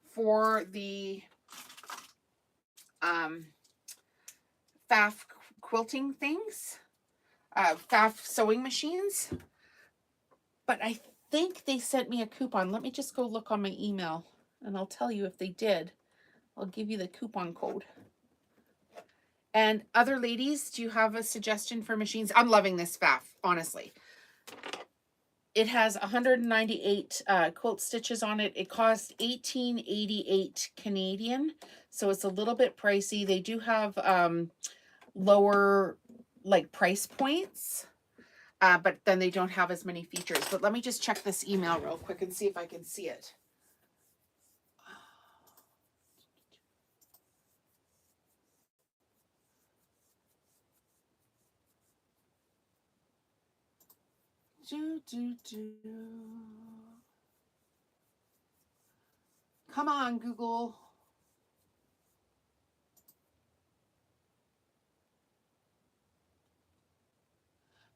for the FAF quilting things, FAF sewing machines. But I think they sent me a coupon. Let me just go look on my email, and I'll tell you if they did. I'll give you the coupon code. And other ladies, do you have a suggestion for machines? I'm loving this FAF, honestly. It has 198 quilt stitches on it. It cost $18.88 Canadian, so it's a little bit pricey. They do have lower like price points, but then they don't have as many features. But let me just check this email real quick and see if I can see it. Come on, Google.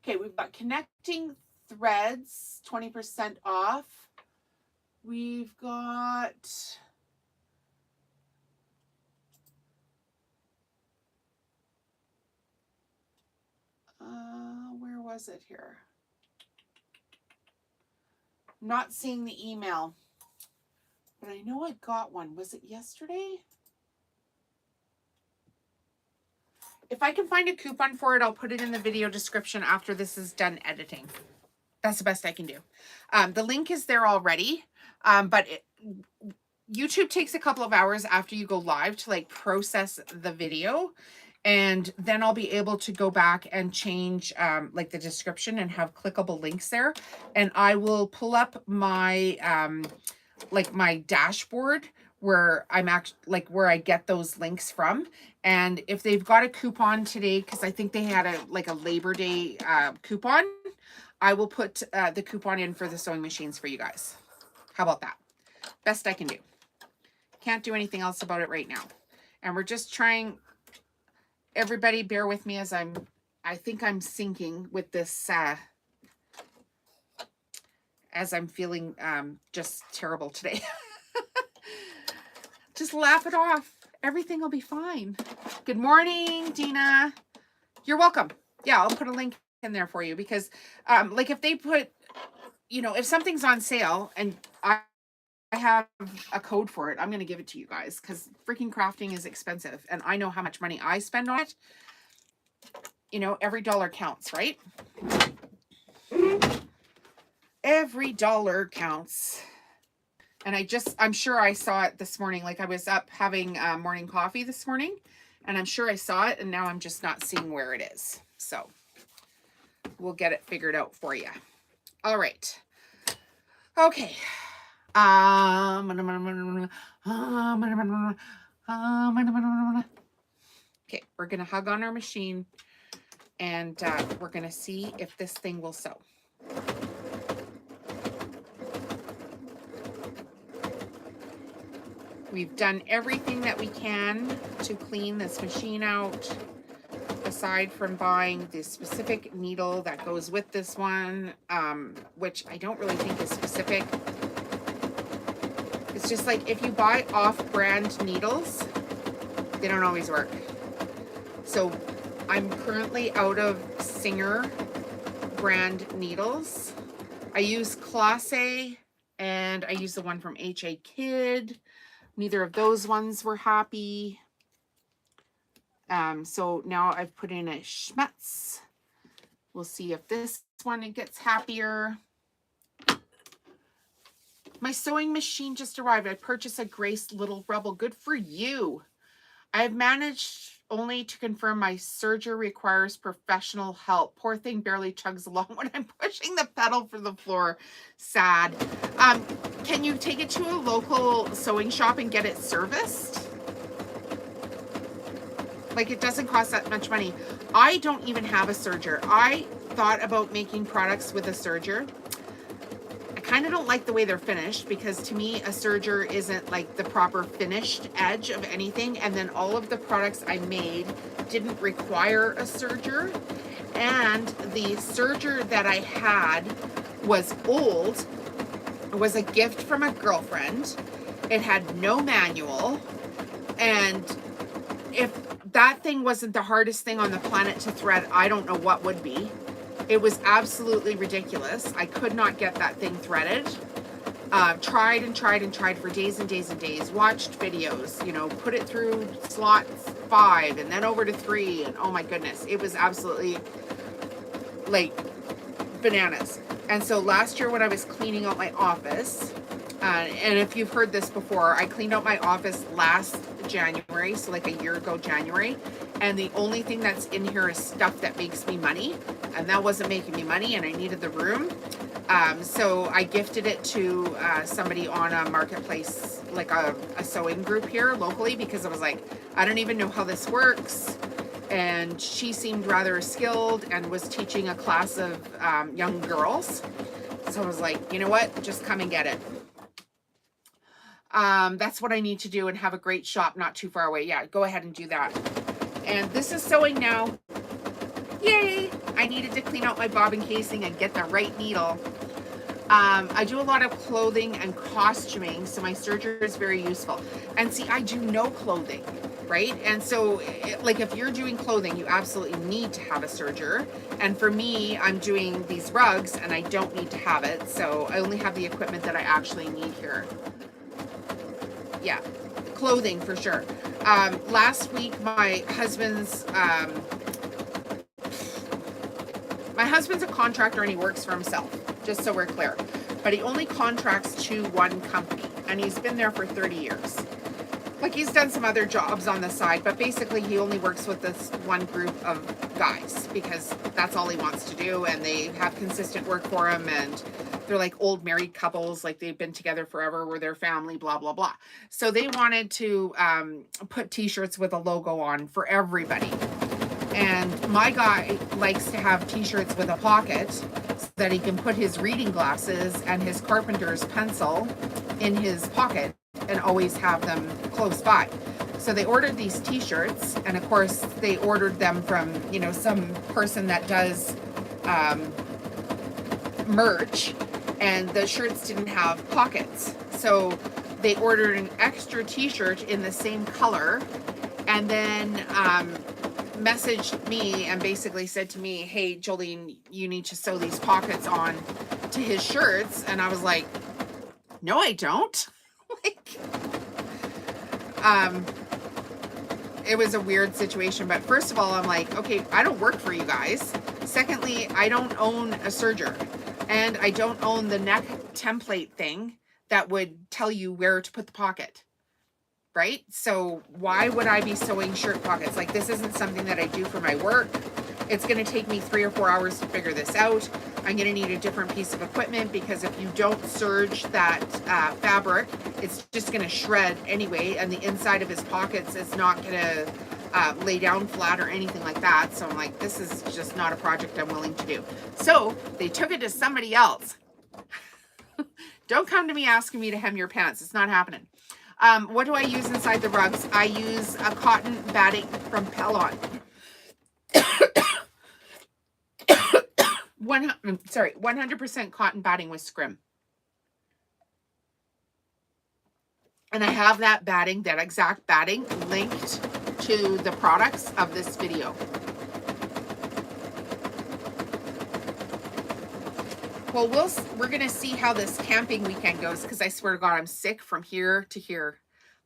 Okay, we've got connecting threads, 20% off. We've got where was it here? Not seeing the email, but I know I got one. Was it yesterday? If I can find a coupon for it, I'll put it in the video description after this is done editing. That's the best I can do. The link is there already, but YouTube takes a couple of hours after you go live to like process the video. And then I'll be able to go back and change like the description and have clickable links there. And I will pull up my like my dashboard where where I get those links from. And if they've got a coupon today, because I think they had a Labor Day coupon, I will put the coupon in for the sewing machines for you guys. How about that? Best I can do. Can't do anything else about it right now. And we're just trying. Everybody bear with me as I think I'm sinking with this, as I'm feeling just terrible today. Just laugh it off. Everything will be fine. Good morning, Dina. You're welcome. Yeah, I'll put a link in there for you because like if they put, if something's on sale and I have a code for it, I'm going to give it to you guys because freaking crafting is expensive and I know how much money I spend on it. Every dollar counts, right? Every dollar counts. And I'm sure I saw it this morning. Like I was up having morning coffee this morning and I'm sure I saw it and now I'm just not seeing where it is. So we'll get it figured out for you. All right. Okay. Okay, we're going to hug on our machine and we're going to see if this thing will sew. We've done everything that we can to clean this machine out, aside from buying the specific needle that goes with this one, which I don't really think is specific. It's just like if you buy off-brand needles, they don't always work. So I'm currently out of Singer brand needles. I use Classe and I use the one from H.A. Kidd. Neither of those ones were happy. So now I've put in a Schmetz. We'll see if this one gets happier. My sewing machine just arrived. I purchased a Grace Little Rebel. Good for you. I have managed only to confirm my serger requires professional help. Poor thing barely chugs along when I'm pushing the pedal for the floor. Sad. Can you take it to a local sewing shop and get it serviced? Like, it doesn't cost that much money. I don't even have a serger. I thought about making products with a serger. I kind of don't like the way they're finished, because to me, a serger isn't like the proper finished edge of anything. And then all of the products I made didn't require a serger. And the serger that I had was old. It was a gift from a girlfriend. It had no manual. And if that thing wasn't the hardest thing on the planet to thread, I don't know what would be. It was absolutely ridiculous. I could not get that thing threaded. Tried and tried and tried for days and days and days. Watched videos, you know, put it through slot 5 and then over to 3. And oh my goodness, it was absolutely like bananas. And so last year when I was cleaning out my office, and if you've heard this before, I cleaned out my office last January, so like a year ago January, and the only thing that's in here is stuff that makes me money, and that wasn't making me money, and I needed the room. So I gifted it to somebody on a marketplace, like a sewing group here locally, because I was like, I don't even know how this works. And she seemed rather skilled and was teaching a class of young girls. So I was like, you know what, just come and get it. That's what I need to do, and have a great shop not too far away. Yeah, go ahead and do that. And this is sewing now. Yay! I needed to clean out my bobbin casing and get the right needle. I do a lot of clothing and costuming, so my serger is very useful. And see, I do no clothing, right? And so, like, if you're doing clothing, you absolutely need to have a serger. And for me, I'm doing these rugs, and I don't need to have it, so I only have the equipment that I actually need here. Yeah, clothing for sure. Last week, my husband's a contractor, and he works for himself, just so we're clear. But he only contracts to one company, and he's been there for 30 years. Like, he's done some other jobs on the side, but basically he only works with this one group of guys because that's all he wants to do, and they have consistent work for him, and they're like old married couples, like they've been together forever, we're their family, blah, blah, blah. So they wanted to put t-shirts with a logo on for everybody. And my guy likes to have t-shirts with a pocket so that he can put his reading glasses and his carpenter's pencil in his pocket and always have them close by. So they ordered these t-shirts, and of course they ordered them from, you know, some person that does merch, and the shirts didn't have pockets. So they ordered an extra t-shirt in the same color, and then messaged me and basically said to me, hey, Jolene, you need to sew these pockets on to his shirts. And I was like, no, I don't. Like, it was a weird situation. But first of all, I'm like, okay, I don't work for you guys. Secondly, I don't own a serger, and I don't own the neck template thing that would tell you where to put the pocket. Right? So why would I be sewing shirt pockets? Like, this isn't something that I do for my work. It's going to take me 3 or 4 hours to figure this out. I'm going to need a different piece of equipment, because if you don't serge that fabric, it's just going to shred anyway. And the inside of his pockets is not going to lay down flat or anything like that. So I'm like, this is just not a project I'm willing to do. So they took it to somebody else. Don't come to me asking me to hem your pants. It's not happening. What do I use inside the rugs? I use a cotton batting from Pellon. 100% cotton batting with scrim. And I have that batting, that exact batting, linked to the products of this video. Well, we're going to see how this camping weekend goes, because I swear to God, I'm sick from here to here.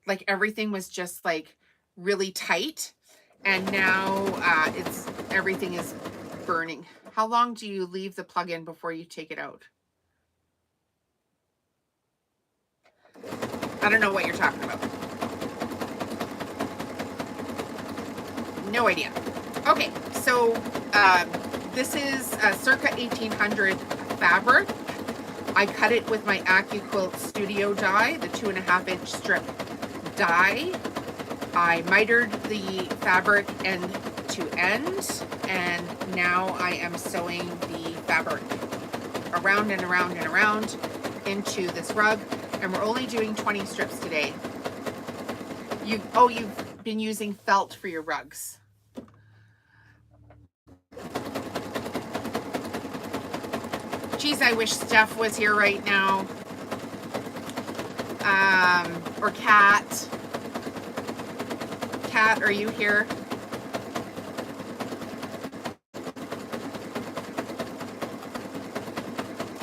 Like, everything was just like really tight, and now everything is burning. How long do you leave the plug in before you take it out? I don't know what you're talking about. No idea. Okay, so this is circa 1800 fabric. I cut it with my Accuquilt Studio die, the 2.5-inch strip die. I mitered the fabric end to end, and now I am sewing the fabric around and around and around into this rug, and we're only doing 20 strips today. You've been using felt for your rugs. Geez, I wish Steph was here right now. Or Kat. Kat, are you here?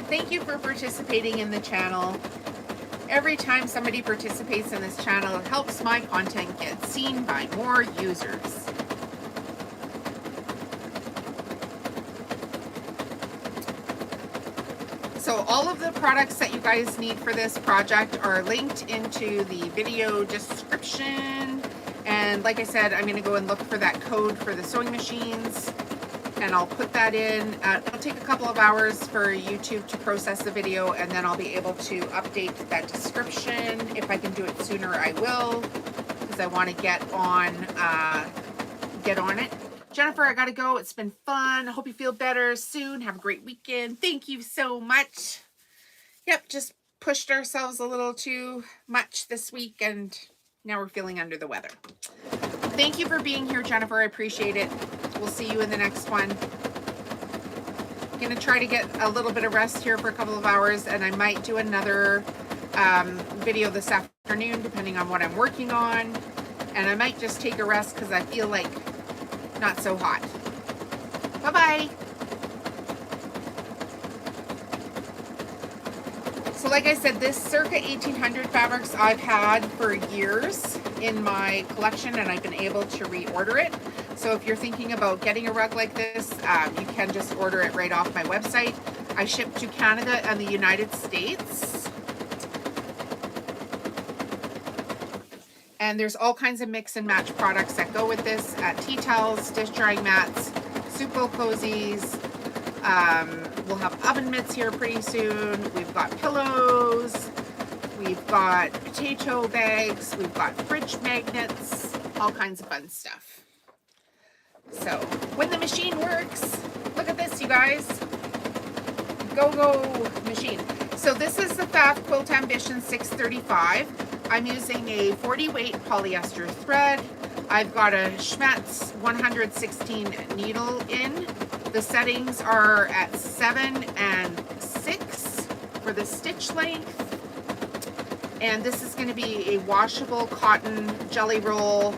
Thank you for participating in the channel. Every time somebody participates in this channel, it helps my content get seen by more users. So all of the products that you guys need for this project are linked into the video description. And like I said, I'm going to go and look for that code for the sewing machines, and I'll put that in. It'll take a couple of hours for YouTube to process the video, and then I'll be able to update that description. If I can do it sooner, I will, because I want to get on it. Jennifer, I gotta go. It's been fun. I hope you feel better soon. Have a great weekend. Thank you so much. Yep, just pushed ourselves a little too much this week, and now we're feeling under the weather. Thank you for being here, Jennifer. I appreciate it. We'll see you in the next one. I'm gonna try to get a little bit of rest here for a couple of hours, and I might do another video this afternoon, depending on what I'm working on. And I might just take a rest because I feel like not so hot. Bye-bye. So like I said, this circa 1800 fabrics I've had for years in my collection, and I've been able to reorder it. So if you're thinking about getting a rug like this, you can just order it right off my website. I ship to Canada and the United States. And there's all kinds of mix and match products that go with this. Tea towels, dish drying mats, soup bowl cozies. We'll have oven mitts here pretty soon. We've got pillows. We've got potato bags. We've got fridge magnets. All kinds of fun stuff. So when the machine works, look at this, you guys. Go machine. So this is the Accuquilt Ambition 635. I'm using a 40 weight polyester thread. I've got a Schmetz 116 needle in. The settings are at 7 and 6 for the stitch length. And this is going to be a washable cotton jelly roll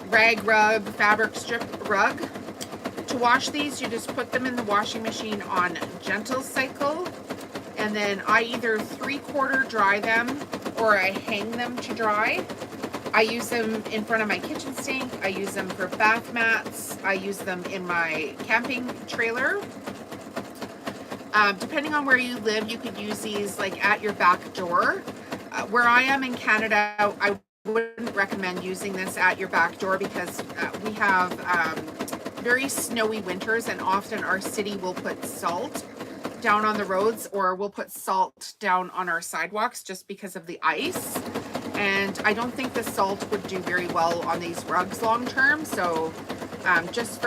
rag rug fabric strip rug. To wash these, you just put them in the washing machine on gentle cycle. And then I either 3/4 dry them or I hang them to dry. I use them in front of my kitchen sink. I use them for bath mats. I use them in my camping trailer. Depending on where you live, you could use these like at your back door. Where I am in Canada, I wouldn't recommend using this at your back door because we have very snowy winters, and often our city will put salt down on the roads, or we'll put salt down on our sidewalks just because of the ice. And I don't think the salt would do very well on these rugs long term. So just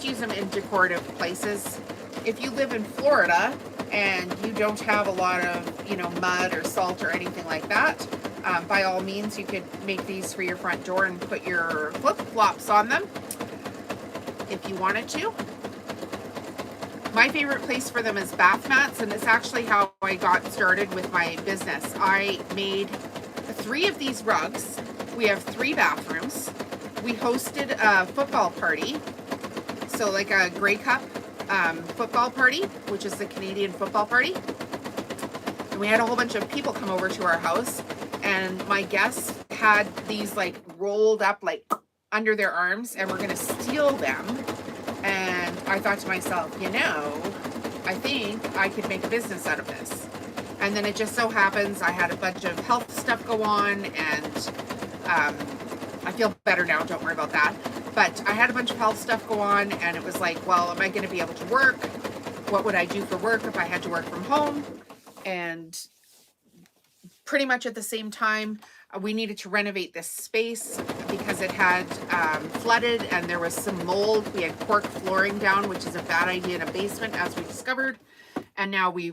use them in decorative places. If you live in Florida and you don't have a lot of, mud or salt or anything like that, by all means, you could make these for your front door and put your flip-flops on them if you wanted to. My favorite place for them is bath mats, and it's actually how I got started with my business. I made 3 of these rugs. We have 3 bathrooms. We hosted a football party, so like a Grey Cup football party, which is the Canadian football party. And we had a whole bunch of people come over to our house, and my guests had these like rolled up like under their arms, and we're gonna steal them. And I thought to myself, I think I could make a business out of this. And then it just so happens I had a bunch of health stuff go on, and I feel better now, don't worry about that. But I had a bunch of health stuff go on, and it was like, well, am I going to be able to work? What would I do for work if I had to work from home? And pretty much at the same time, we needed to renovate this space because it had flooded and there was some mold. We had cork flooring down, which is a bad idea in a basement, as we discovered. And now we,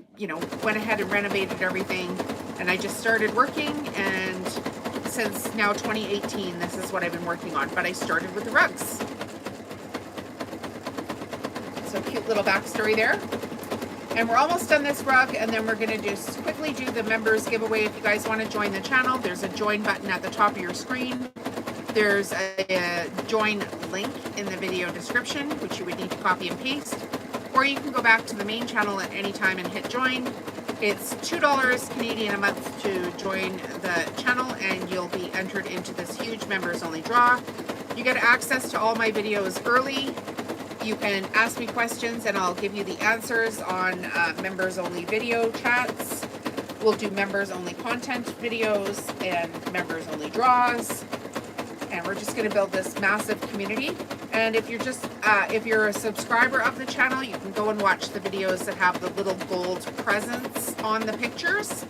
went ahead and renovated everything. And I just started working, and since now 2018, this is what I've been working on. But I started with the rugs. So cute little backstory there. And we're almost done this rug, and then we're going to just quickly do the members giveaway. If you guys want to join the channel, there's a join button at the top of your screen. There's a join link in the video description, which you would need to copy and paste. Or you can go back to the main channel at any time and hit join. It's $2 Canadian a month to join the channel, and you'll be entered into this huge members only draw. You get access to all my videos early. You can ask me questions and I'll give you the answers on members only video chats. We'll do members only content videos and members only draws. And we're just going to build this massive community. And if you're a subscriber of the channel, you can go and watch the videos that have the little gold presents on the pictures.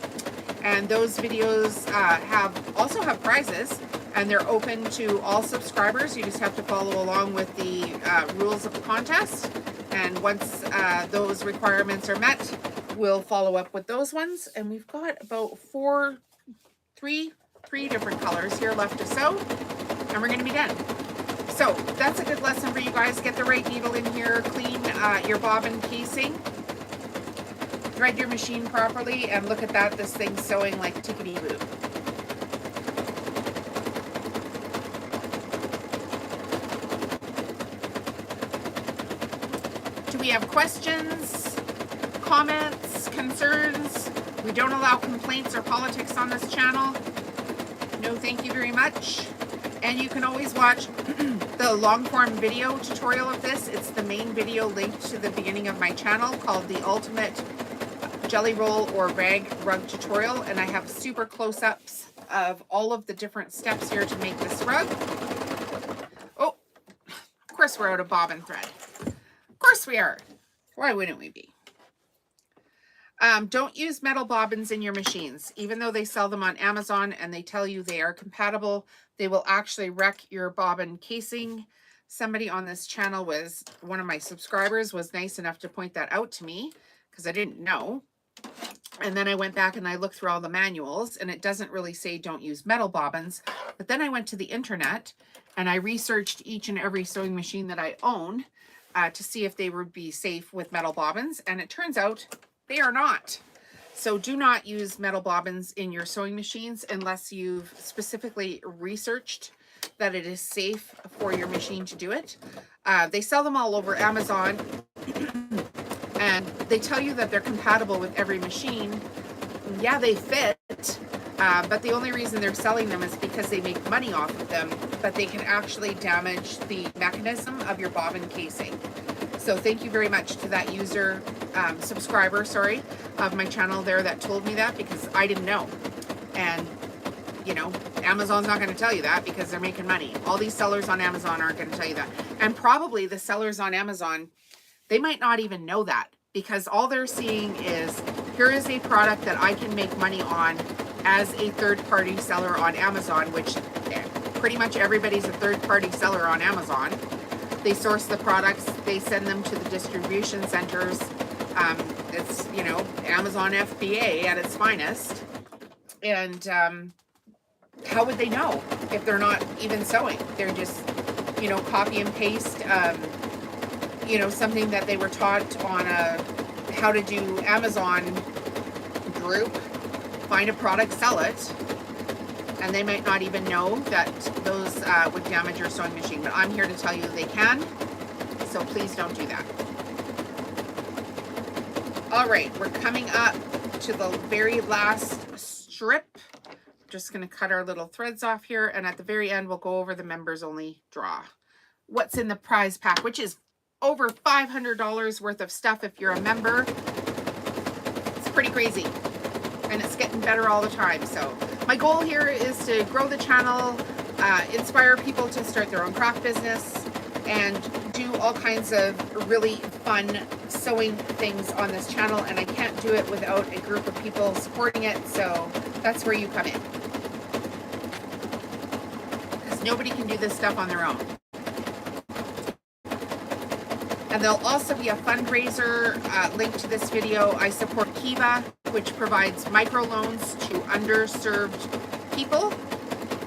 And those videos also have prizes. And they're open to all subscribers. You just have to follow along with the rules of the contest. And once those requirements are met, we'll follow up with those ones. And we've got about three different colors here left to sew. And we're gonna be done. So that's a good lesson for you guys. Get the right needle in here, clean your bobbin casing, thread your machine properly, and look at that, this thing's sewing like tickety-boo. We have questions, comments, concerns. We don't allow complaints or politics on this channel. No, thank you very much. And you can always watch the long form video tutorial of this. It's the main video linked to the beginning of my channel called the Ultimate Jelly Roll or Rag Rug Tutorial. And I have super close-ups of all of the different steps here to make this rug. Oh, of course we're out of bobbin thread. Of course we are. Why wouldn't we be? Don't use metal bobbins in your machines. Even though they sell them on Amazon and they tell you they are compatible, they will actually wreck your bobbin casing. Somebody on this channel one of my subscribers was nice enough to point that out to me because I didn't know. And then I went back and I looked through all the manuals, and it doesn't really say don't use metal bobbins. But then I went to the internet and I researched each and every sewing machine that I own to see if they would be safe with metal bobbins, and it turns out they are not. So do not use metal bobbins in your sewing machines unless you've specifically researched that it is safe for your machine to do it. They sell them all over Amazon, and they tell you that they're compatible with every machine. Yeah, they fit, but the only reason they're selling them is because they make money off of them, but they can actually damage the mechanism of your bobbin casing. So thank you very much to that user, subscriber, sorry, of my channel there that told me that, because I didn't know. And, Amazon's not going to tell you that because they're making money. All these sellers on Amazon aren't going to tell you that. And probably the sellers on Amazon, they might not even know that, because all they're seeing is, here is a product that I can make money on as a third-party seller on Amazon, which pretty much everybody's a third-party seller on Amazon. They source the products, they send them to the distribution centers. It's, Amazon FBA at its finest. And how would they know if they're not even sewing? They're just, copy and paste, something that they were taught on how to do Amazon group, find a product, sell it, and they might not even know that those would damage your sewing machine. But I'm here to tell you they can, so please don't do that. All right, we're coming up to the very last strip. Just going to cut our little threads off here, and at the very end we'll go over the members only draw. What's in the prize pack, which is over $500 worth of stuff if you're a member. It's pretty crazy. and it's getting better all the time. So my goal here is to grow the channel, inspire people to start their own craft business, and do all kinds of really fun sewing things on this channel. And I can't do it without a group of people supporting it. So that's where you come in, because nobody can do this stuff on their own. And there'll also be a fundraiser linked to this video. I support Kiva, which provides microloans to underserved people.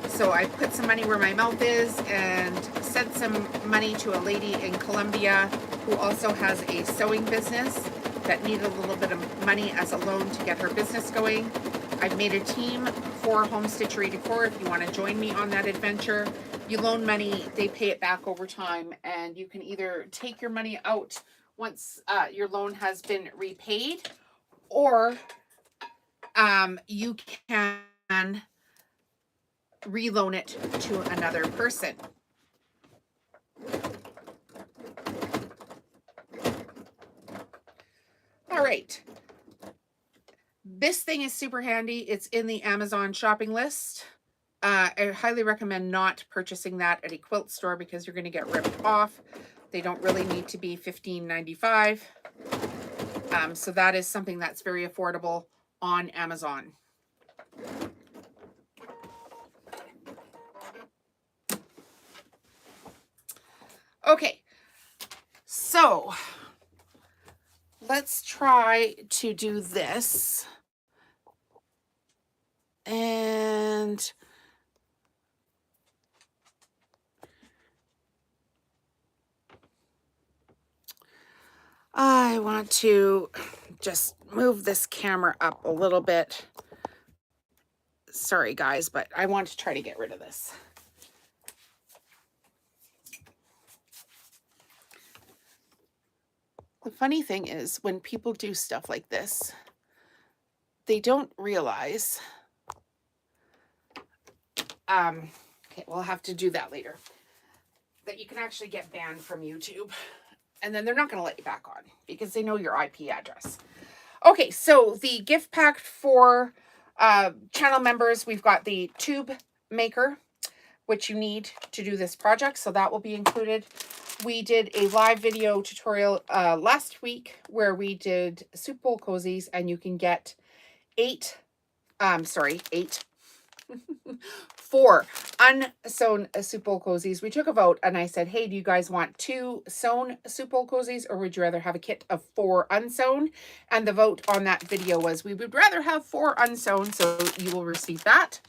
So I put some money where my mouth is and sent some money to a lady in Colombia who also has a sewing business that needed a little bit of money as a loan to get her business going. I've made a team for Home Stitchery Decor if you want to join me on that adventure. You loan money, they pay it back over time, and you can either take your money out once your loan has been repaid, or you can reloan it to another person. All right. This thing is super handy. It's in the Amazon shopping list. I highly recommend not purchasing that at a quilt store because you're going to get ripped off. They don't really need to be $15.95. So that is something that's very affordable on Amazon. Okay, so let's try to do this. And I want to just move this camera up a little bit. Sorry guys, but I want to try to get rid of this. The funny thing is, when people do stuff like this, they don't realize, okay, we'll have to do that later, that you can actually get banned from YouTube. And then they're not going to let you back on because they know your IP address. Okay, so the gift pack for channel members, we've got the tube maker, which you need to do this project. So that will be included. We did a live video tutorial last week where we did soup bowl cozies, and you can get 4 unsewn soup bowl cozies. We took a vote and I said, hey, do you guys want 2 sewn soup bowl cozies, or would you rather have a kit of 4 unsewn? And the vote on that video was we would rather have 4 unsewn, so you will receive that.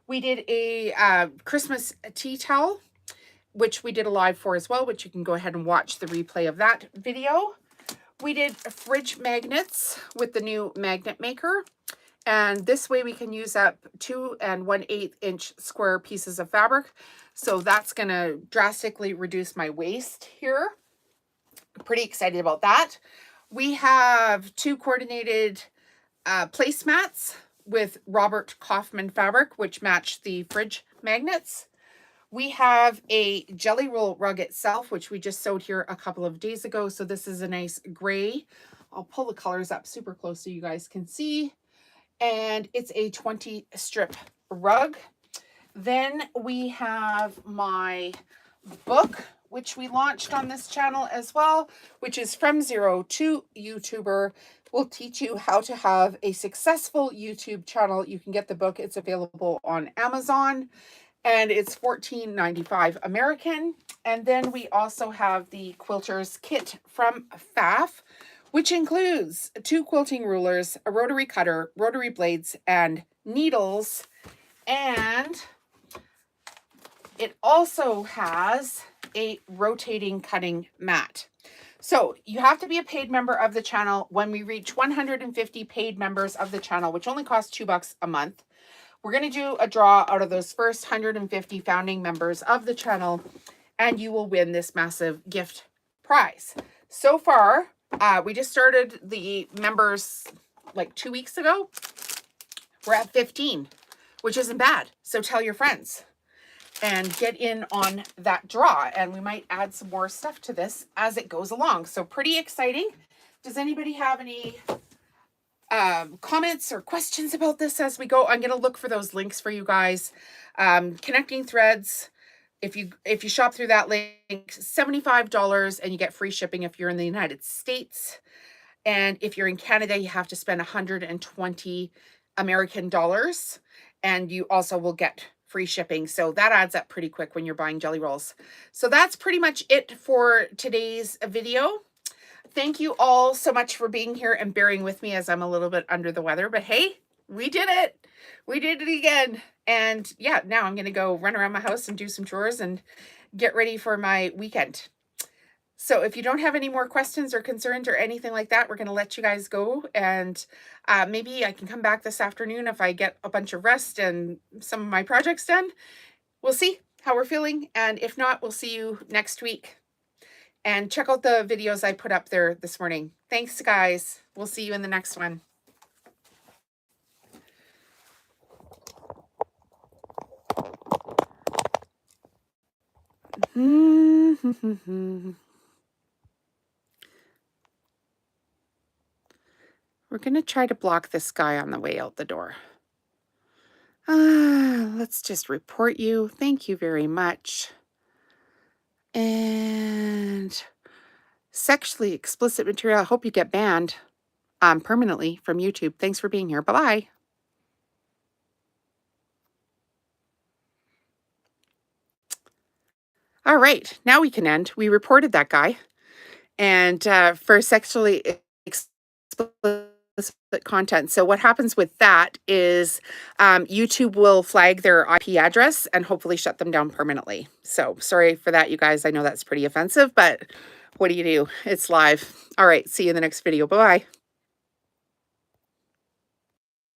We did a Christmas tea towel, which we did a live for as well, which you can go ahead and watch the replay of that video. We did fridge magnets with the new magnet maker. And this way we can use up 2 1/8 inch square pieces of fabric. So that's going to drastically reduce my waste here. I'm pretty excited about that. We have 2 coordinated placemats with Robert Kaufman fabric, which match the fridge magnets. We have a jelly roll rug itself, which we just sewed here a couple of days ago. So this is a nice gray. I'll pull the colors up super close so you guys can see. And it's a 20 strip rug. Then we have my book, which we launched on this channel as well, which is From Zero to YouTuber. Will teach you how to have a successful YouTube channel. You can get the book. It's available on Amazon, and it's $14.95 American. And then we also have the Quilter's Kit from FAF, which includes 2 quilting rulers, a rotary cutter, rotary blades, and needles. And it also has a rotating cutting mat. So you have to be a paid member of the channel. When we reach 150 paid members of the channel, which only costs $2 a month, we're going to do a draw out of those first 150 founding members of the channel, and you will win this massive gift prize. So far, we just started the members like 2 weeks ago. We're at 15, which isn't bad. So tell your friends and get in on that draw. And we might add some more stuff to this as it goes along. So pretty exciting. Does anybody have any comments or questions about this as we go. I'm going to look for those links for you guys. Connecting threads. If you shop through that link, $75 and you get free shipping if you're in the United States. And if you're in Canada, you have to spend 120 American dollars, and you also will get free shipping. So that adds up pretty quick when you're buying jelly rolls. So that's pretty much it for today's video. Thank you all so much for being here and bearing with me as I'm a little bit under the weather, but hey, we did it. We did it again. And yeah, now I'm going to go run around my house and do some chores and get ready for my weekend. So if you don't have any more questions or concerns or anything like that, we're going to let you guys go. And maybe I can come back this afternoon if I get a bunch of rest and some of my projects done. We'll see how we're feeling. And if not, we'll see you next week. And check out the videos I put up there this morning. Thanks, guys. We'll see you in the next one. We're going to try to block this guy on the way out the door. Let's just report you. Thank you very much. And sexually explicit material. I hope you get banned permanently from YouTube. Thanks for being here. Bye-bye. All right, now we can end. We reported that guy. And for sexually explicit content. So what happens with that is YouTube will flag their IP address and hopefully shut them down permanently. So sorry for that, you guys. I know that's pretty offensive, but what do you do? It's live. All right, see you in the next video. Bye-bye.